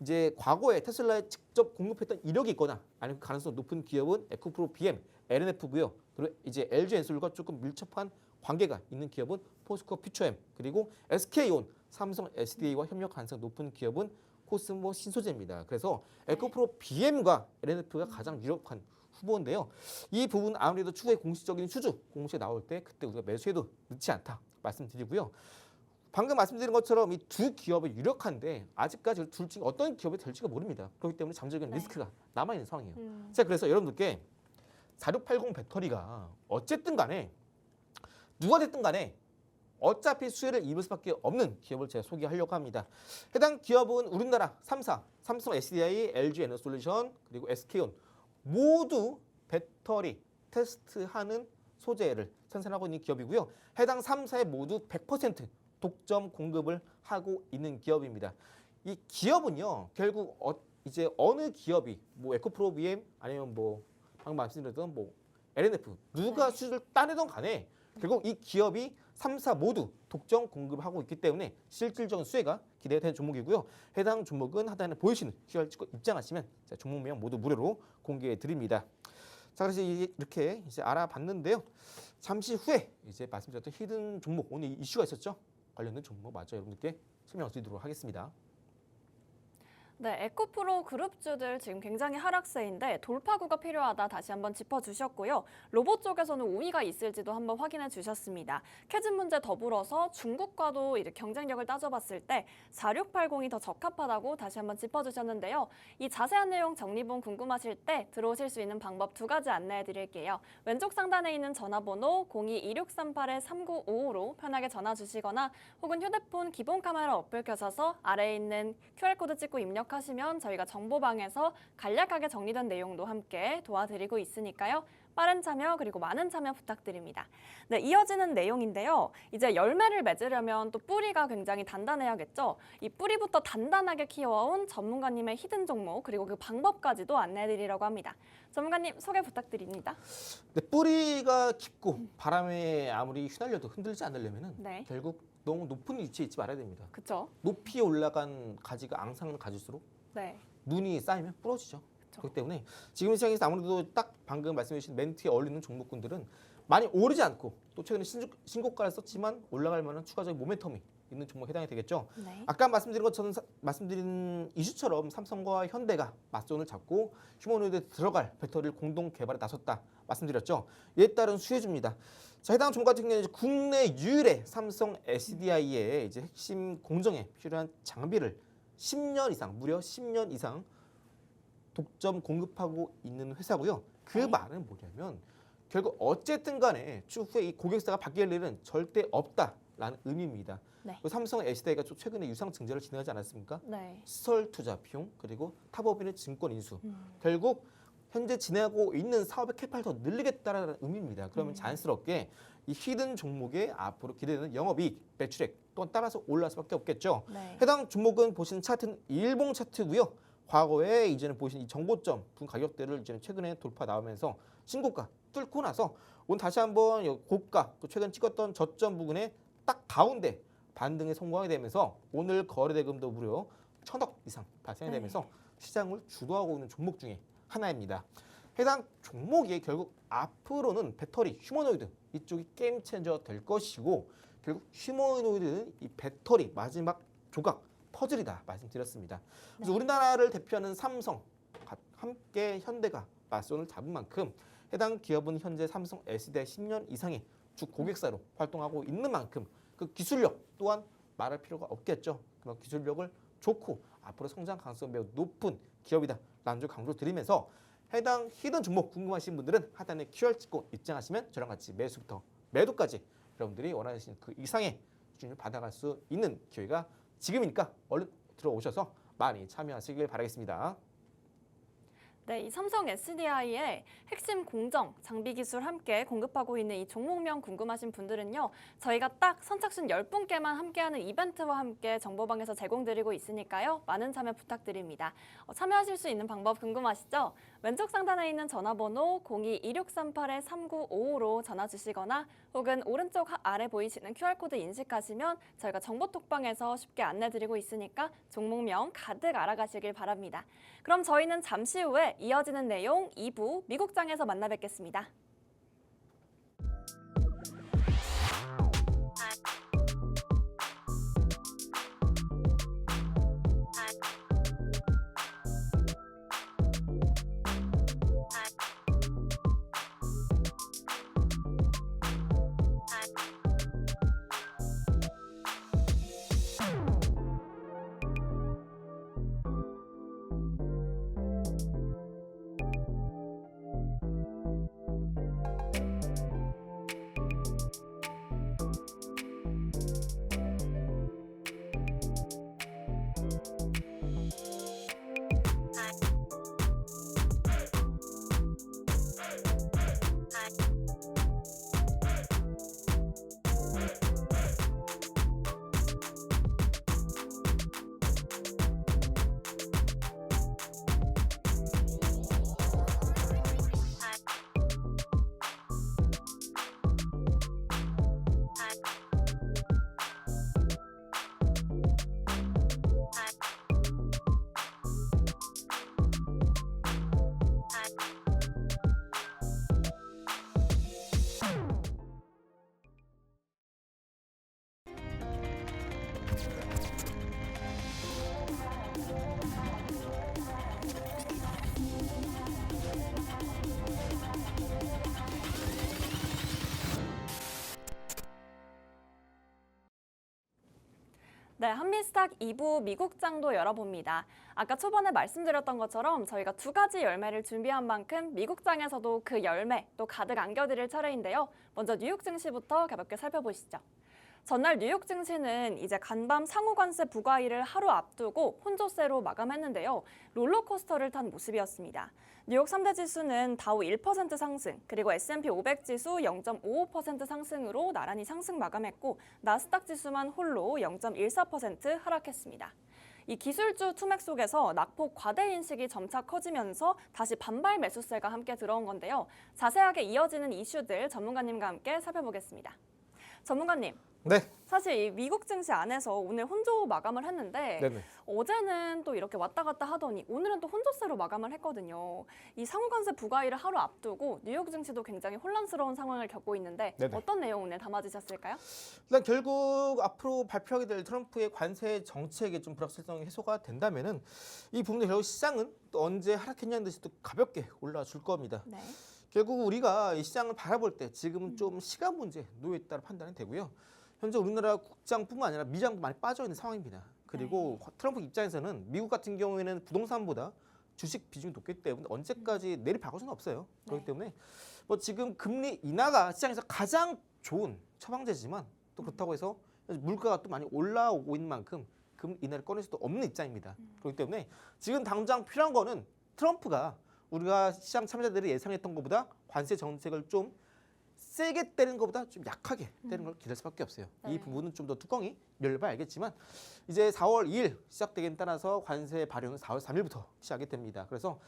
Speaker 2: 이제 과거에 테슬라에 직접 공급했던 이력이 있거나 아니면 가능성 높은 기업은 에코프로 BM, LNF고요. 그리고 이제 LG 엔솔과 조금 밀접한 관계가 있는 기업은 포스코 퓨처엠, 그리고 SK온, 삼성 SDA와 협력 가능성 높은 기업은 코스모 신소재입니다. 그래서 에코프로 BM과 LNF가 가장 유력한 후보인데요. 이 부분 아무래도 추후에 공식적인 수주 공시에 나올 때 그때 우리가 매수해도 늦지 않다 말씀드리고요. 방금 말씀드린 것처럼 이 두 기업이 유력한데 아직까지 둘 중에 어떤 기업이 될지가 모릅니다. 그렇기 때문에 잠재적인
Speaker 1: 네.
Speaker 2: 리스크가 남아있는 상황이에요. 자, 그래서 여러분들께 4680 배터리가 어쨌든 간에 누가 됐든 간에 어차피 수혜를 입을 수밖에 없는 기업을 제가 소개하려고 합니다. 해당 기업은 우리나라 3사, 삼성 SDI, LG 에너솔루션, 그리고 SK온 모두 배터리 테스트하는 소재를 생산하고 있는 기업이고요. 해당 3사에 모두 100% 독점 공급을 하고 있는 기업입니다. 이 기업은요, 결국 이제 어느 기업이 뭐 에코프로 BM 아니면 뭐 방금 말씀드렸던 뭐 LNF 누가 수주를 따내던 간에 결국 이 기업이 3사 모두 독점 공급하고 있기 때문에 실질적인 수혜가 기대되는 종목이고요. 해당 종목은 하단에 보이시는 QR 찍고 입장하시면 종목명 모두 무료로 공개해 드립니다. 자, 그래서 이렇게 이제 알아봤는데요. 잠시 후에 이제 말씀드렸던 히든 종목, 오늘 이슈가 있었죠. 관련된 종목 마저 여러분들께 설명드리도록 하겠습니다.
Speaker 1: 네, 에코프로 그룹주들 지금 굉장히 하락세인데 돌파구가 필요하다 다시 한번 짚어주셨고요. 로봇 쪽에서는 우위가 있을지도 한번 확인해 주셨습니다. 캐즘 문제 더불어서 중국과도 이렇게 경쟁력을 따져봤을 때 4680이 더 적합하다고 다시 한번 짚어주셨는데요. 이 자세한 내용 정리본 궁금하실 때 들어오실 수 있는 방법 2가지 안내해 드릴게요. 왼쪽 상단에 있는 전화번호 02-2638-3955로 편하게 전화 주시거나 혹은 휴대폰 기본 카메라 어플 켜셔서 아래에 있는 QR코드 찍고 입력 하시면 저희가 정보방에서 간략하게 정리된 내용도 함께 도와드리고 있으니까요. 빠른 참여 그리고 많은 참여 부탁드립니다. 네, 이어지는 내용인데요. 이제 열매를 맺으려면 또 뿌리가 굉장히 단단해야겠죠. 이 뿌리부터 단단하게 키워온 전문가님의 히든 종목 그리고 그 방법까지도 안내해드리려고 합니다. 전문가님 소개 부탁드립니다.
Speaker 2: 네, 뿌리가 깊고 바람에 아무리 휘날려도 흔들지 않으려면은
Speaker 1: 네.
Speaker 2: 결국 너무 높은 위치에 있지 말아야 됩니다.
Speaker 1: 그렇죠.
Speaker 2: 높이 올라간 가지가 앙상을 가질수록
Speaker 1: 네.
Speaker 2: 눈이 쌓이면 부러지죠.
Speaker 1: 그쵸.
Speaker 2: 그렇기 때문에 지금 시장에서 아무래도 딱 방금 말씀해 주신 멘트에 어울리는 종목군들은 많이 오르지 않고 또 최근에 신고가를 썼지만 올라갈 만한 추가적인 모멘텀이 있는 종목에 해당이 되겠죠.
Speaker 1: 네.
Speaker 2: 아까 말씀드린 이슈처럼 삼성과 현대가 맞선을 잡고 휴머노이드에 들어갈 배터리를 공동 개발에 나섰다 말씀드렸죠. 이에 따른 수혜주입니다. 자, 해당 종목 같은 경우는 국내 유일의 삼성 SDI의 이제 핵심 공정에 필요한 장비를 10년 이상, 무려 10년 이상 독점 공급하고 있는 회사고요. 그
Speaker 1: 네.
Speaker 2: 말은 뭐냐면 결국 어쨌든 간에 추후에 이 고객사가 바뀔 일은 절대 없다라는 의미입니다.
Speaker 1: 네.
Speaker 2: 삼성 SDI가 최근에 유상 증자를 진행하지 않았습니까?
Speaker 1: 네.
Speaker 2: 시설 투자 비용 그리고 탑업인의 증권 인수 결국 현재 진행하고 있는 사업의 캐파를 더 늘리겠다라는 의미입니다. 그러면 자연스럽게 이 히든 종목의 앞으로 기대되는 영업이익, 매출액 또한 따라서 올라갈 수밖에 없겠죠.
Speaker 1: 네.
Speaker 2: 해당 종목은 보시는 차트는 일봉 차트고요. 과거에 이제는 보시는 이 정고점 분 가격대를 이제는 최근에 돌파 나오면서 신고가 뚫고 나서 오늘 다시 한번 고가 또 최근 찍었던 저점 부근에 딱 가운데 반등에 성공하게 되면서 오늘 거래 대금도 무려 1,000억 이상 발생이 되면서 시장을 주도하고 있는 종목 중에 하나입니다. 해당 종목이 결국 앞으로는 배터리, 휴머노이드 이쪽이 게임 체인저 될 것이고 결국 휴머노이드는 이 배터리 마지막 조각 퍼즐이다 말씀드렸습니다. 그래서 우리나라를 대표하는 삼성 함께 현대가 맞손을 잡은 만큼 해당 기업은 현재 삼성 SDI 10년 이상의 주 고객사로 활동하고 있는 만큼 그 기술력 또한 말할 필요가 없겠죠. 그런 기술력을 좋고 앞으로 성장 가능성이 매우 높은 기업이다 라는 점 강조드리면서 해당 히든 종목 궁금하신 분들은 하단에 QR 찍고 입장하시면 저랑 같이 매수부터 매도까지 여러분들이 원하시는 그 이상의 수준을 받아갈 수 있는 기회가 지금이니까 얼른 들어오셔서 많이 참여하시길 바라겠습니다.
Speaker 1: 네, 이 삼성 SDI의 핵심 공정, 장비 기술 함께 공급하고 있는 이 종목명 궁금하신 분들은요. 저희가 딱 선착순 10분께만 함께하는 이벤트와 함께 정보방에서 제공드리고 있으니까요. 많은 참여 부탁드립니다. 참여하실 수 있는 방법 궁금하시죠? 왼쪽 상단에 있는 전화번호 02-2638-3955로 전화 주시거나 혹은 오른쪽 아래 보이시는 QR코드 인식하시면 저희가 정보톡방에서 쉽게 안내드리고 있으니까 종목명 가득 알아가시길 바랍니다. 그럼 저희는 잠시 후에 이어지는 내용 2부 미국장에서 만나 뵙겠습니다. 네, 한미스탁 2부 미국장도 열어봅니다. 아까 초반에 말씀드렸던 것처럼 저희가 두 가지 열매를 준비한 만큼 미국장에서도 그 열매 또 가득 안겨드릴 차례인데요. 먼저 뉴욕 증시부터 가볍게 살펴보시죠. 전날 뉴욕 증시는 이제 간밤 상호관세 부과일을 하루 앞두고 혼조세로 마감했는데요. 롤러코스터를 탄 모습이었습니다. 뉴욕 3대 지수는 다우 1% 상승, 그리고 S&P 500 지수 0.55% 상승으로 나란히 상승 마감했고 나스닥 지수만 홀로 0.14% 하락했습니다. 이 기술주 투맥 속에서 낙폭 과대 인식이 점차 커지면서 다시 반발 매수세가 함께 들어온 건데요. 자세하게 이어지는 이슈들 전문가님과 함께 살펴보겠습니다. 전문가님.
Speaker 2: 네.
Speaker 1: 사실 이 미국 증시 안에서 오늘 혼조 마감을 했는데
Speaker 2: 네네.
Speaker 1: 어제는 또 이렇게 왔다 갔다 하더니 오늘은 또 혼조세로 마감을 했거든요. 이 상호관세 부과일을 하루 앞두고 뉴욕 증시도 굉장히 혼란스러운 상황을 겪고 있는데
Speaker 2: 네네.
Speaker 1: 어떤 내용 오늘 담아주셨을까요?
Speaker 2: 일단 결국 앞으로 발표하게 될 트럼프의 관세 정책의 좀 불확실성이 해소가 된다면은 이 부분도 결국 시장은 또 언제 하락했냐는 듯이 또 가볍게 올라줄 겁니다.
Speaker 1: 네.
Speaker 2: 결국 우리가 이 시장을 바라볼 때 지금은 좀 시간 문제 놓여 있다고 판단이 되고요. 현재 우리나라 국장뿐만 아니라 미장도 많이 빠져 있는 상황입니다. 그리고 트럼프 입장에서는 미국 같은 경우에는 부동산보다 주식 비중이 높기 때문에 언제까지 내리박을 수는 없어요. 그렇기 때문에 뭐 지금 금리 인하가 시장에서 가장 좋은 처방제지만 또 그렇다고 해서 물가가 또 많이 올라오고 있는 만큼 금리 인하를 꺼낼 수도 없는 입장입니다. 그렇기 때문에 지금 당장 필요한 거는 트럼프가 우리가 시장 참여자들이 예상했던 것보다 관세 정책을 좀 세게 때리는 것보다 좀 약하게 때리는 걸 기대할 수밖에 없어요. 이 부분은 좀 더 뚜껑이 열려봐야 알겠지만 이제 4월 2일 시작되기에 따라서 관세 발효는 4월 3일부터 시작이 됩니다. 그래서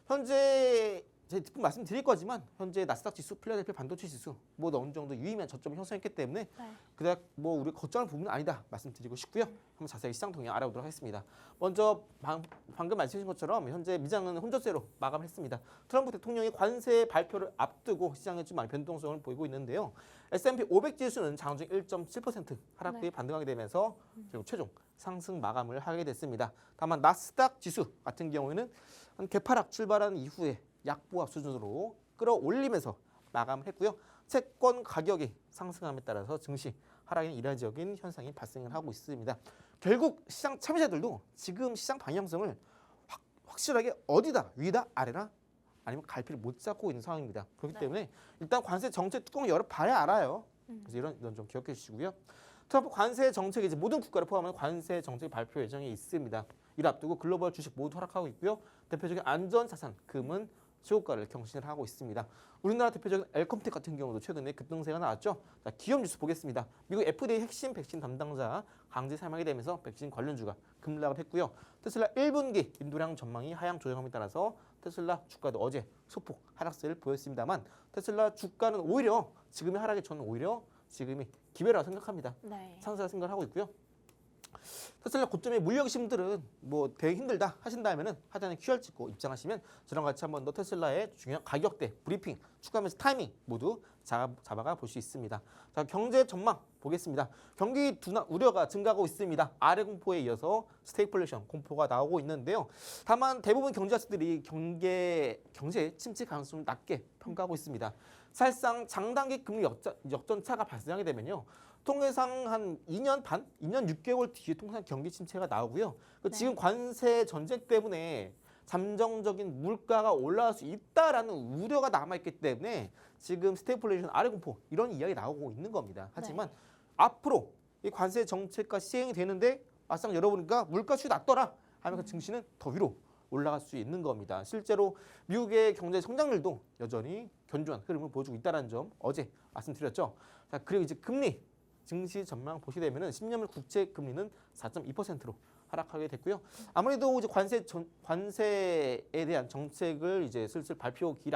Speaker 2: 현재 제가 뒷부분 말씀드릴 거지만 현재 나스닥 지수, 필라델피아 반도체 지수 뭐 어느 정도 유의미한 저점을 형성했기 때문에
Speaker 1: 네.
Speaker 2: 그닥 뭐 우리 걱정할 부분은 아니다 말씀드리고 싶고요. 한번 자세히 시장 동향 알아보도록 하겠습니다. 먼저 방금 말씀하신 것처럼 현재 미장은 혼조세로 마감했습니다. 트럼프 대통령이 관세 발표를 앞두고 시장에 좀 많이 변동성을 보이고 있는데요. S&P 500 지수는 장중 1.7% 하락 뒤에 반등하게 되면서 결국 최종 상승 마감을 하게 됐습니다. 다만 나스닥 지수 같은 경우에는 한 개파락 출발한 이후에 약보합 수준으로 끌어올리면서 마감을 했고요. 채권 가격이 상승함에 따라서 증시 하락에는 이례적인 현상이 발생을 하고 있습니다. 결국 시장 참여자들도 지금 시장 방향성을 확실하게 어디다, 위다, 아래나 아니면 갈피를 못 잡고 있는 상황입니다. 그렇기
Speaker 1: 네.
Speaker 2: 때문에 일단 관세 정책 뚜껑을 열어봐야 알아요. 그래서 이런 점 기억해 주시고요. 트럼프 관세 정책이 이제 모든 국가를 포함한 관세 정책 발표 예정에 있습니다. 이를 앞두고 글로벌 주식 모두 하락하고 있고요. 대표적인 안전자산 금은 최고가를 경신을 하고 있습니다. 우리나라 대표적인 엘컴텍 같은 경우도 최근에 급등세가 나왔죠. 자, 기업 뉴스 보겠습니다. 미국 FDA 핵심 백신 담당자 강제 사망이 되면서 백신 관련주가 급락을 했고요. 테슬라 1분기 인도량 전망이 하향 조정함에 따라서 테슬라 주가도 어제 소폭 하락세를 보였습니다만 테슬라 주가는 오히려 지금의 하락에 저는 오히려 지금이 기회라고 생각합니다.
Speaker 1: 네.
Speaker 2: 상승을 생각을 하고 있고요. 테슬라 고점에 물려계신 분들은 뭐 되게 힘들다 하신다면은 하단에 QR 찍고 입장하시면 저랑 같이 한번 더 테슬라의 중요한 가격대, 브리핑, 추가하면서 타이밍 모두 잡아가 볼 수 있습니다. 자, 경제 전망 보겠습니다. 경기 둔화 우려가 증가하고 있습니다. 아래 공포에 이어서 스태그플레이션 공포가 나오고 있는데요. 다만 대부분 경제학자들이 경제 침체 가능성을 낮게 평가하고 있습니다. 사실상 장단기 금리 역전차가 발생하게 되면요. 통계상 한 2년 반, 2년 6개월 뒤에 통상 경기 침체가 나오고요.
Speaker 1: 네.
Speaker 2: 지금 관세 전쟁 때문에 잠정적인 물가가 올라갈 수 있다라는 우려가 남아있기 때문에 지금 스태그플레이션 아래 공포 이런 이야기 나오고 있는 겁니다. 하지만 앞으로 이 관세 정책과 시행이 되는데 막상 열어보니까 물가 수준이 낮더라 하면서 증시는 더 위로 올라갈 수 있는 겁니다. 실제로 미국의 경제 성장률도 여전히 견조한 흐름을 보여주고 있다는 점 어제 말씀드렸죠. 자, 그리고 이제 금리 증시 전망 보시게 되면은 10년물 국채 금리는 4.2%로 하락하게 됐고요. 아무래도 이제 관세에 대한 정책을 이제 슬슬 발표 길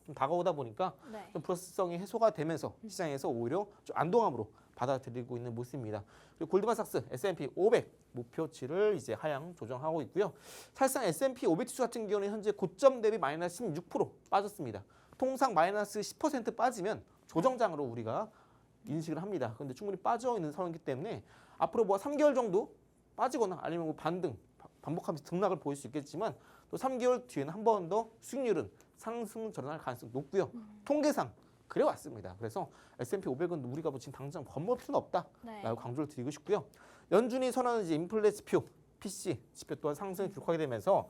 Speaker 2: 좀 다가오다 보니까
Speaker 1: 네.
Speaker 2: 좀 불확실성이 해소가 되면서 시장에서 오히려 좀 안도감으로 받아들이고 있는 모습입니다. 그리고 골드만삭스 S&P 500 목표치를 이제 하향 조정하고 있고요. 사실상 S&P 500 지수 같은 경우는 현재 고점 대비 마이너스 16% 빠졌습니다. 통상 마이너스 10% 빠지면 조정장으로 우리가 인식을 합니다. 그런데 충분히 빠져 있는 상황이기 때문에 앞으로 뭐 3개월 정도 빠지거나 아니면 뭐 반복하면서 등락을 보일 수 있겠지만 또 3개월 뒤에는 한 번 더 수익률은 상승 전환할 가능성이 높고요. 통계상 그래 왔습니다. 그래서 S&P 500은 우리가 뭐 지금 당장 겁먹을 필요는 없다라고
Speaker 1: 네.
Speaker 2: 강조를 드리고 싶고요. 연준이 선언하는 이제 인플레 지표, PC 지표 또한 상승을 기록하게 되면서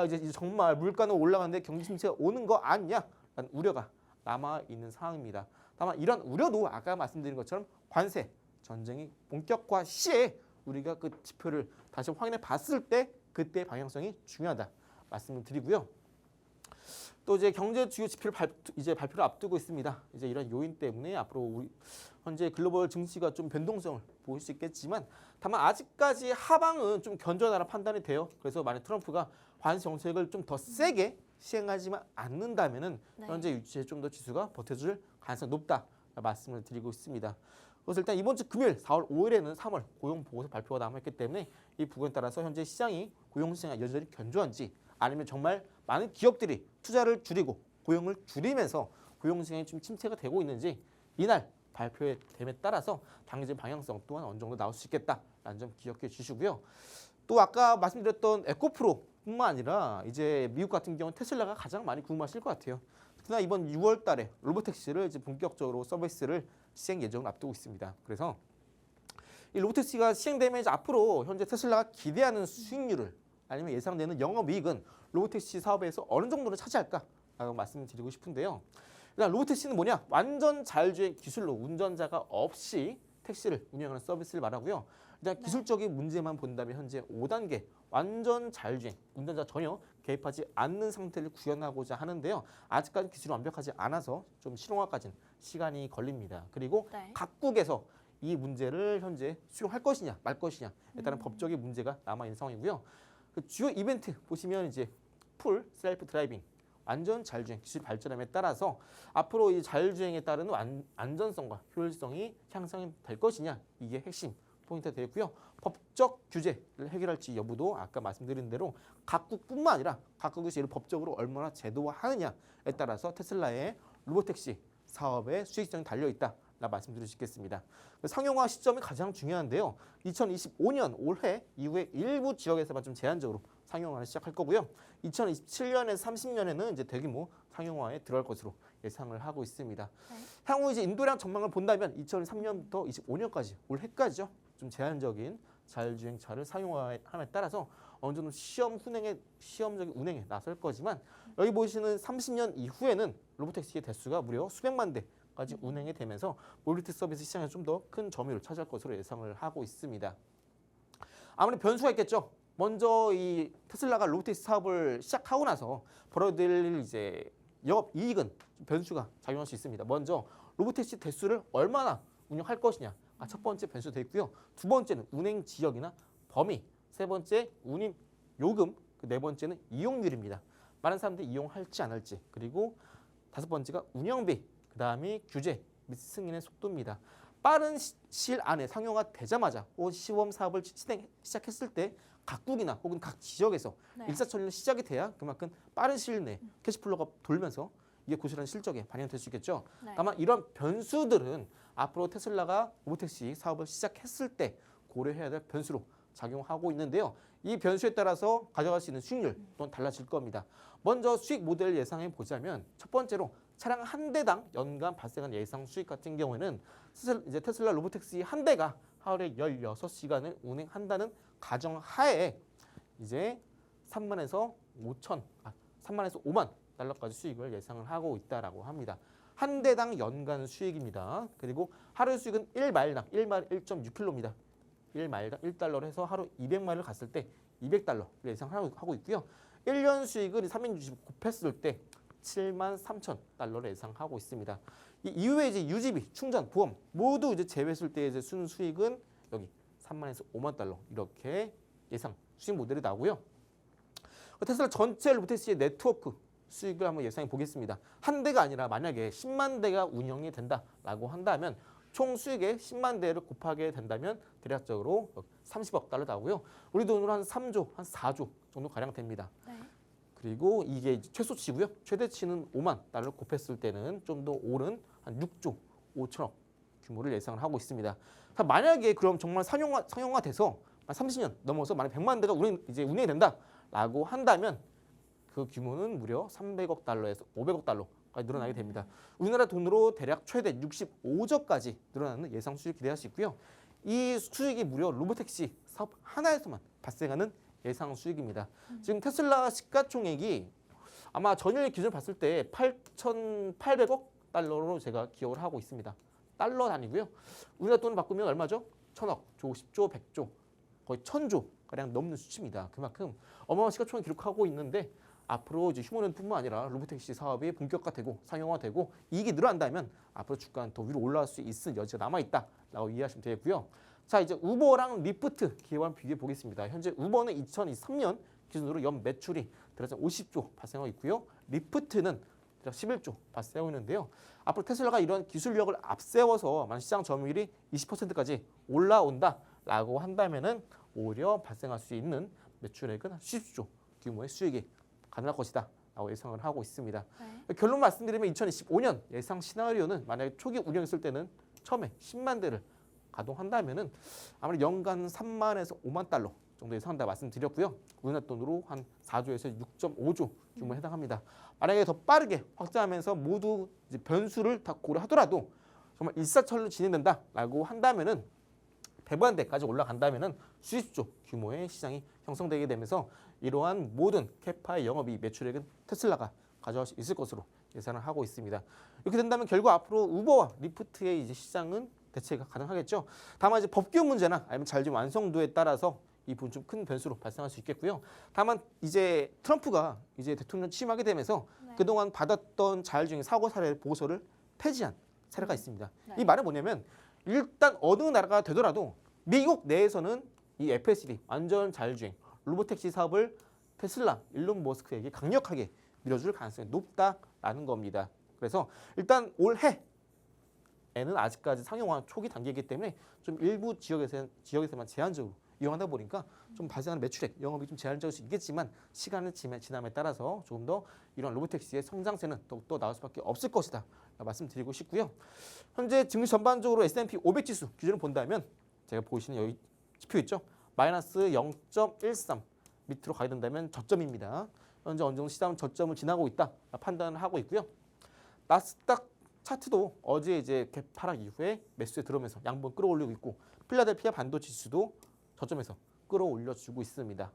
Speaker 2: 이제 정말 물가는 올라가는데 경기 침체가 오는 거 아니냐라는 우려가 남아 있는 상황입니다. 다만 이런 우려도 아까 말씀드린 것처럼 관세 전쟁이 본격화 시에 우리가 그 지표를 다시 확인해 봤을 때 그때 방향성이 중요하다 말씀을 드리고요. 또 이제 경제 주요 지표를 발표를 앞두고 있습니다. 이제 이런 요인 때문에 앞으로 우리 현재 글로벌 증시가 좀 변동성을 보일 수 있겠지만 다만 아직까지 하방은 좀 견조하다는 판단이 돼요. 그래서 만약 트럼프가 관세 정책을 좀 더 세게 시행하지만 않는다면은
Speaker 1: 네.
Speaker 2: 현재 유지에 좀 더 지수가 버텨줄 가능성이 높다 말씀을 드리고 있습니다. 그래서 일단 이번 주 금요일 4월 5일에는 3월 고용 보고서 발표가 남았기 때문에 이 부분에 따라서 현재 시장이 고용 시장이 여전히 견조한지 아니면 정말 많은 기업들이 투자를 줄이고 고용을 줄이면서 고용 시장이 좀 침체가 되고 있는지 이날 발표의 됨에 따라서 당기적 방향성 또한 어느 정도 나올 수 있겠다라는 점 기억해 주시고요. 또 아까 말씀드렸던 에코프로뿐만 아니라 이제 미국 같은 경우는 테슬라가 가장 많이 궁금하실 것 같아요. 특히나 이번 6월 달에 로보택시를 이제 본격적으로 서비스를 시행 예정을 앞두고 있습니다. 그래서 이 로보택시가 시행되면 이제 앞으로 현재 테슬라가 기대하는 수익률을 아니면 예상되는 영업이익은 로보택시 사업에서 어느 정도를 차지할까라고 말씀드리고 싶은데요. 일단 로보택시는 뭐냐? 완전 자율주행 기술로 운전자가 없이 택시를 운영하는 서비스를 말하고요. 일단 기술적인 문제만 본다면 현재 5단계 완전 자율주행, 운전자 전혀 개입하지 않는 상태를 구현하고자 하는데요. 아직까지 기술이 완벽하지 않아서 좀 실용화까지는 시간이 걸립니다. 그리고
Speaker 1: 네.
Speaker 2: 각국에서 이 문제를 현재 수용할 것이냐 말 것이냐에 따른 법적인 문제가 남아 있는 상황이고요. 그 주요 이벤트 보시면 이제 풀 셀프 드라이빙, 안전 자율주행 기술 발전함에 따라서 앞으로 이 자율주행에 따른 안전성과 효율성이 향상이 될 것이냐, 이게 핵심 포인트가 되겠고요. 법적 규제를 해결할지 여부도 아까 말씀드린 대로 각국뿐만 아니라 각국에서 이를 법적으로 얼마나 제도화하느냐에 따라서 테슬라의 로보택시 사업의 수익성이 달려있다 라 말씀드릴 수 있겠습니다. 상용화 시점이 가장 중요한데요. 2025년 올해 이후에 일부 지역에서만 좀 제한적으로 상용화를 시작할 거고요. 2027년에서 30년에는 이제 대규모 상용화에 들어갈 것으로 예상을 하고 있습니다. 향후 이제 인도량 전망을 본다면 2023년부터 25년까지 올해까지죠. 좀 제한적인 자율주행차를 상용화함에 따라서 어느 정도 시험적인 운행에 나설 거지만 여기 보시는 30년 이후에는 로보택시의 대수가 무려 수백만 대까지 운행이 되면서 모빌리티 서비스 시장에서 좀 더 큰 점유율을 차지할 것으로 예상을 하고 있습니다. 아무래도 변수가 있겠죠. 먼저 이 테슬라가 로보택시 사업을 시작하고 나서 벌어들일 이제 영업 이익은 변수가 작용할 수 있습니다. 먼저 로보택시 대수를 얼마나 운영할 것이냐. 첫 번째 변수 되어 있고요. 두 번째는 운행 지역이나 범위, 세 번째 운임 요금, 네 번째는 이용률입니다. 많은 사람들이 이용할지 안 할지, 그리고 다섯 번째가 운영비, 그 다음이 규제 및 승인의 속도입니다. 빠른 시일 안에 상용화 되자마자 시범 사업을 시작했을 때 각국이나 혹은 각 지역에서 일사천리로 시작이 돼야 그만큼 빠른 시일 내에 캐시플로우가 돌면서 이게 고스란히 실적에 반영될 수 있겠죠. 다만 이런 변수들은 앞으로 테슬라가 로보택시 사업을 시작했을 때 고려해야 될 변수로 작용하고 있는데요. 이 변수에 따라서 가져갈 수 있는 수익률 또한 달라질 겁니다. 먼저 수익 모델 예상해 보자면 첫 번째로 차량 한 대당 연간 발생한 예상 수익 같은 경우에는 이제 테슬라 로보택시 한 대가 하루에 16시간을 운행한다는 가정하에 이제 3만에서 5만 달러까지 수익을 예상을 하고 있다라고 합니다. 한 대당 연간 수익입니다. 그리고 하루 수익은 1마일당 1마일 1.6km입니다. 1마일당 1달러로 해서 하루 200마일을 갔을 때 200달러 예상하고 있고요. 1년 수익은 360 곱했을 때 73,000달러를 예상하고 있습니다. 이 이후에 이제 유지비, 충전, 보험 모두 이제 제외했을 때 이제 순수익은 여기 3만에서 5만 달러 이렇게 예상 수익 모델이 나오고요. 테슬라 전체 로보택시의 네트워크 수익을 한번 예상해 보겠습니다. 한 대가 아니라 만약에 10만 대가 운영이 된다라고 한다면 총 수익의 10만 대를 곱하게 된다면 대략적으로 30억 달러 나오고요. 우리 돈으로 한 3조, 한 4조 정도 가량 됩니다. 그리고 이게 이제 최소치고요. 최대치는 5만 달러를 곱했을 때는 좀 더 오른 한 6조 5천억 규모를 예상을 하고 있습니다. 만약에 그럼 정말 상용화 돼서 30년 넘어서 만약 100만 대가 운행이 된다라고 한다면 그 규모는 무려 300억 달러에서 500억 달러까지 늘어나게 됩니다. 우리나라 돈으로 대략 최대 65조까지 늘어나는 예상 수익 기대할 수 있고요. 이 수익이 무려 로보택시 사업 하나에서만 발생하는 예상 수익입니다. 지금 테슬라 시가총액이 아마 전일 기준을 봤을 때 8,800억 달러로 제가 기억을 하고 있습니다. 달러 단위고요. 우리나라 돈을 바꾸면 얼마죠? 1,000억, 조 10조, 100조, 거의 1,000조 가량 넘는 수치입니다. 그만큼 어마어마한 시가총액을 기록하고 있는데 앞으로 이제 휴머랜뿐만 아니라 로보택시 사업이 본격화되고 상용화되고 이익이 늘어난다면 앞으로 주가는 더 위로 올라갈 수 있을 여지가 남아있다라고 이해하시면 되겠고요. 자, 이제 우버랑 리프트 기회와 비교해 보겠습니다. 현재 우버는 2023년 기준으로 연 매출이 대략 50조 발생하고 있고요. 리프트는 대략 11조 발생하고 있는데요. 앞으로 테슬라가 이런 기술력을 앞세워서 시장 점유율이 20%까지 올라온다라고 한다면은 오히려 발생할 수 있는 매출액은 한 10조 규모의 수익이 가능할 것이다 라고 예상을 하고 있습니다. 결론 말씀드리면 2025년 예상 시나리오는 만약에 초기 운영했을 때는 처음에 10만 대를 가동한다면은 아무래도 연간 3만에서 5만 달러 정도 예상한다 말씀드렸고요. 우리나라 돈으로 한 4조에서 6.5조 규모에 해당합니다. 만약에 더 빠르게 확장하면서 모두 이제 변수를 다 고려하더라도 정말 일사천리로 진행된다라고 한다면은 100만 대까지 올라간다면은 수십조 규모의 시장이 형성되게 되면서 이러한 모든 캐파의 영업이익 매출액은 테슬라가 가져갈 수 있을 것으로 예상을 하고 있습니다. 이렇게 된다면 결국 앞으로 우버와 리프트의 이제 시장은 대체가 가능하겠죠. 다만 이제 법규 문제나 아니면 잘좀 완성도에 따라서 이 부분 좀 큰 변수로 발생할 수 있겠고요. 다만 이제 트럼프가 이제 대통령 취임하게 되면서 그동안 받았던 자율주행 사고 사례 보고서를 폐지한 사례가 있습니다. 이 말은 뭐냐면 일단 어느 나라가 되더라도 미국 내에서는 이 FSD 완전 자율주행 로보택시 사업을 테슬라 일론 머스크에게 강력하게 밀어줄 가능성이 높다라는 겁니다. 그래서 일단 올해에는 아직까지 상용화 초기 단계이기 때문에 좀 일부 지역에서만 제한적으로 이용하다 보니까 좀 발생하는 매출액, 영업이 좀 제한적일 수 있겠지만 시간을 지남에 따라서 조금 더 이런 로보택시의 성장세는 더욱더 나올 수밖에 없을 것이다 말씀드리고 싶고요. 현재 증시 전반적으로 S&P 500 지수 기준으로 본다면 제가 보시는 여기 지표 있죠? 마이너스 0.13 밑으로 가게 된다면 저점입니다. 현재 어느 정도 시장은 저점을 지나고 있다 판단을 하고 있고요. 나스닥 차트도 어제 이제 개파락 이후에 매수에 들어오면서 양분 끌어올리고 있고 필라델피아 반도체 지수도 저점에서 끌어올려주고 있습니다.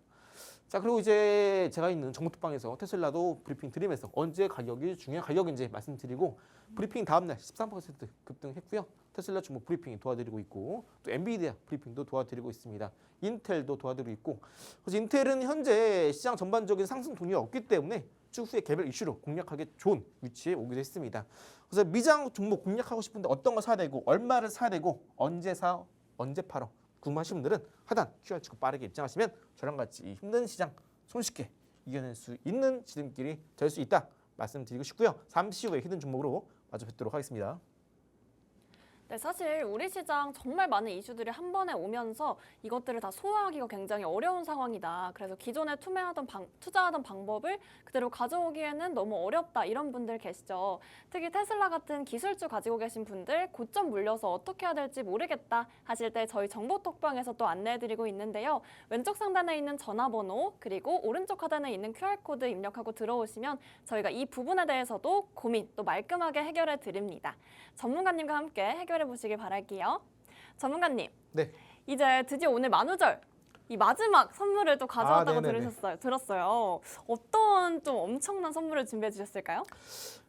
Speaker 2: 자, 그리고 이제 제가 있는 정보톡방에서 테슬라도 브리핑 드리면서 언제 가격이 중요한 가격인지 말씀드리고 브리핑 다음날 13% 급등했고요. 테슬라 중국 브리핑 도와드리고 있고 또 엔비디아 브리핑도 도와드리고 있습니다. 인텔도 도와드리고 있고 그래서 인텔은 현재 시장 전반적인 상승 동력이 없기 때문에 추후에 개별 이슈로 공략하기 좋은 위치에 오기도 했습니다. 그래서 미장 종목 공략하고 싶은데 어떤 거 사야 되고 얼마를 사야 되고 언제 사 언제 팔어 궁금하신 분들은 하단 QR 찍고 빠르게 입장하시면 저랑 같이 이 힘든 시장 손쉽게 이겨낼 수 있는 지름길이 될 수 있다 말씀드리고 싶고요. 잠시 후에 히든 종목으로 마저 뵙도록 하겠습니다.
Speaker 1: 네, 사실 우리 시장 정말 많은 이슈들이 한 번에 오면서 이것들을 다 소화하기가 굉장히 어려운 상황이다. 그래서 기존에 투자하던 방법을 그대로 가져오기에는 너무 어렵다. 이런 분들 계시죠. 특히 테슬라 같은 기술주 가지고 계신 분들 고점 물려서 어떻게 해야 될지 모르겠다 하실 때 저희 정보톡방에서 또 안내해드리고 있는데요. 왼쪽 상단에 있는 전화번호 그리고 오른쪽 하단에 있는 QR코드 입력하고 들어오시면 저희가 이 부분에 대해서도 고민 또 말끔하게 해결해 드립니다. 전문가님과 함께 해결해 보시길 바랄게요. 전문가님,
Speaker 2: 네.
Speaker 1: 이제 드디어 오늘 만우절 이 마지막 선물을 또 가져왔다고 들었어요. 어떤 좀 엄청난 선물을 준비해 주셨을까요?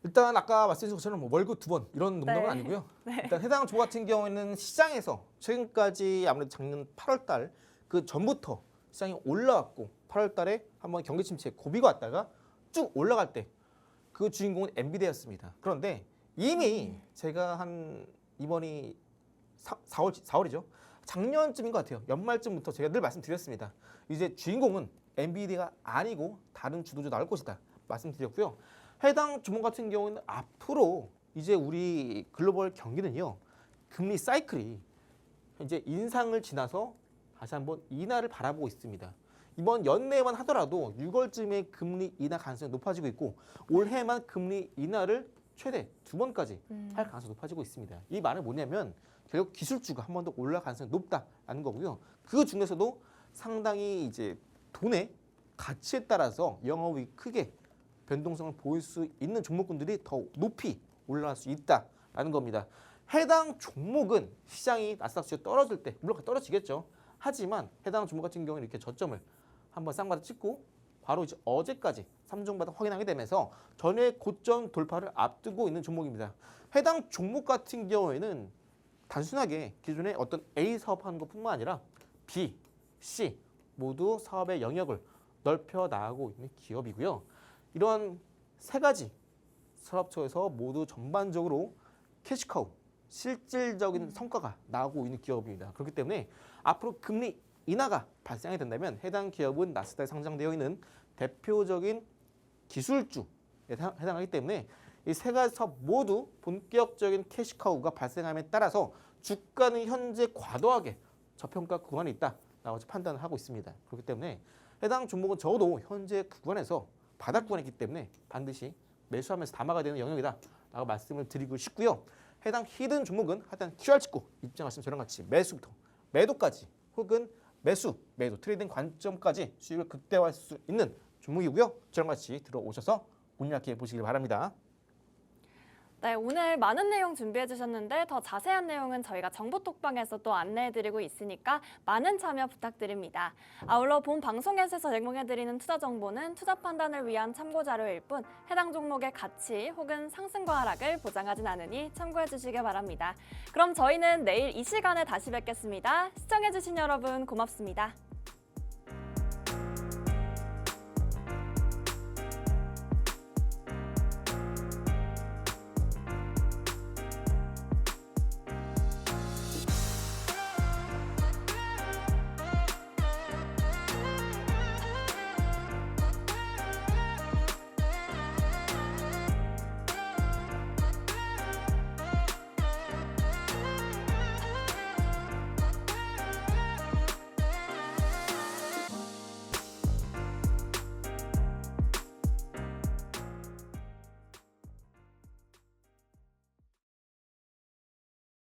Speaker 2: 일단 아까 말씀드린 것처럼 뭐 월급 2번 이런 농담은
Speaker 1: 네.
Speaker 2: 아니고요.
Speaker 1: 네.
Speaker 2: 일단 해당 종목 같은 경우에는 시장에서 최근까지 아무래도 작년 8월 달 그 전부터 시장이 올라왔고 8월 달에 한번 경기 침체에 고비가 왔다가 쭉 올라갈 때 그 주인공은 엔비디아였습니다. 그런데 이미 제가 한 이번이 4월이죠. 작년쯤인 것 같아요. 연말쯤부터 제가 늘 말씀드렸습니다. 이제 주인공은 엔비디아가 아니고 다른 주도주 나올 것이다 말씀드렸고요. 해당 종목 같은 경우는 앞으로 이제 우리 글로벌 경기는요. 금리 사이클이 이제 인상을 지나서 다시 한번 인하를 바라보고 있습니다. 이번 연내만 하더라도 6월쯤에 금리 인하 가능성이 높아지고 있고 올해만 금리 인하를 최대 2번까지 할 가능성이 높아지고 있습니다. 이 말은 뭐냐면 결국 기술주가 한 번 더 올라갈 가능성이 높다라는 거고요. 그 중에서도 상당히 이제 돈의 가치에 따라서 영업이 크게 변동성을 보일 수 있는 종목군들이 더 높이 올라갈 수 있다라는 겁니다. 해당 종목은 시장이 나스닥 지수 떨어질 때 물론 떨어지겠죠. 하지만 해당 종목 같은 경우는 이렇게 저점을 한번 쌍바닥 찍고 바로 이제 어제까지 3종 바닥 확인하게 되면서 전일 고점 돌파를 앞두고 있는 종목입니다. 해당 종목 같은 경우에는 단순하게 기존에 어떤 A 사업하는 것뿐만 아니라 B, C 모두 사업의 영역을 넓혀 나가고 있는 기업이고요. 이런 세 가지 사업처에서 모두 전반적으로 캐시카우, 실질적인 성과가 나오고 있는 기업입니다. 그렇기 때문에 앞으로 금리 인하가 발생하게 된다면 해당 기업은 나스닥에 상장되어 있는 대표적인 기술주에 해당하기 때문에 이 세 가지 사업 모두 본격적인 캐시카우가 발생함에 따라서 주가는 현재 과도하게 저평가 구간에 있다라고 판단을 하고 있습니다. 그렇기 때문에 해당 종목은 적어도 현재 구간에서 바닥 구간에 있기 때문에 반드시 매수하면서 담아가야 되는 영역이다라고 말씀을 드리고 싶고요. 해당 히든 종목은 하여튼 QR 찍고 입장하시면 저랑 같이 매수부터 매도까지 혹은 매수, 매도, 트레이딩 관점까지 수익을 극대화할 수 있는 종목이고요. 저랑 같이 들어오셔서 공략해 보시길 바랍니다.
Speaker 1: 네, 오늘 많은 내용 준비해 주셨는데 더 자세한 내용은 저희가 정보톡방에서 또 안내해드리고 있으니까 많은 참여 부탁드립니다. 아울러 본 방송에서 제공해드리는 투자 정보는 투자 판단을 위한 참고 자료일 뿐 해당 종목의 가치 혹은 상승과 하락을 보장하진 않으니 참고해 주시기 바랍니다. 그럼 저희는 내일 이 시간에 다시 뵙겠습니다. 시청해 주신 여러분 고맙습니다.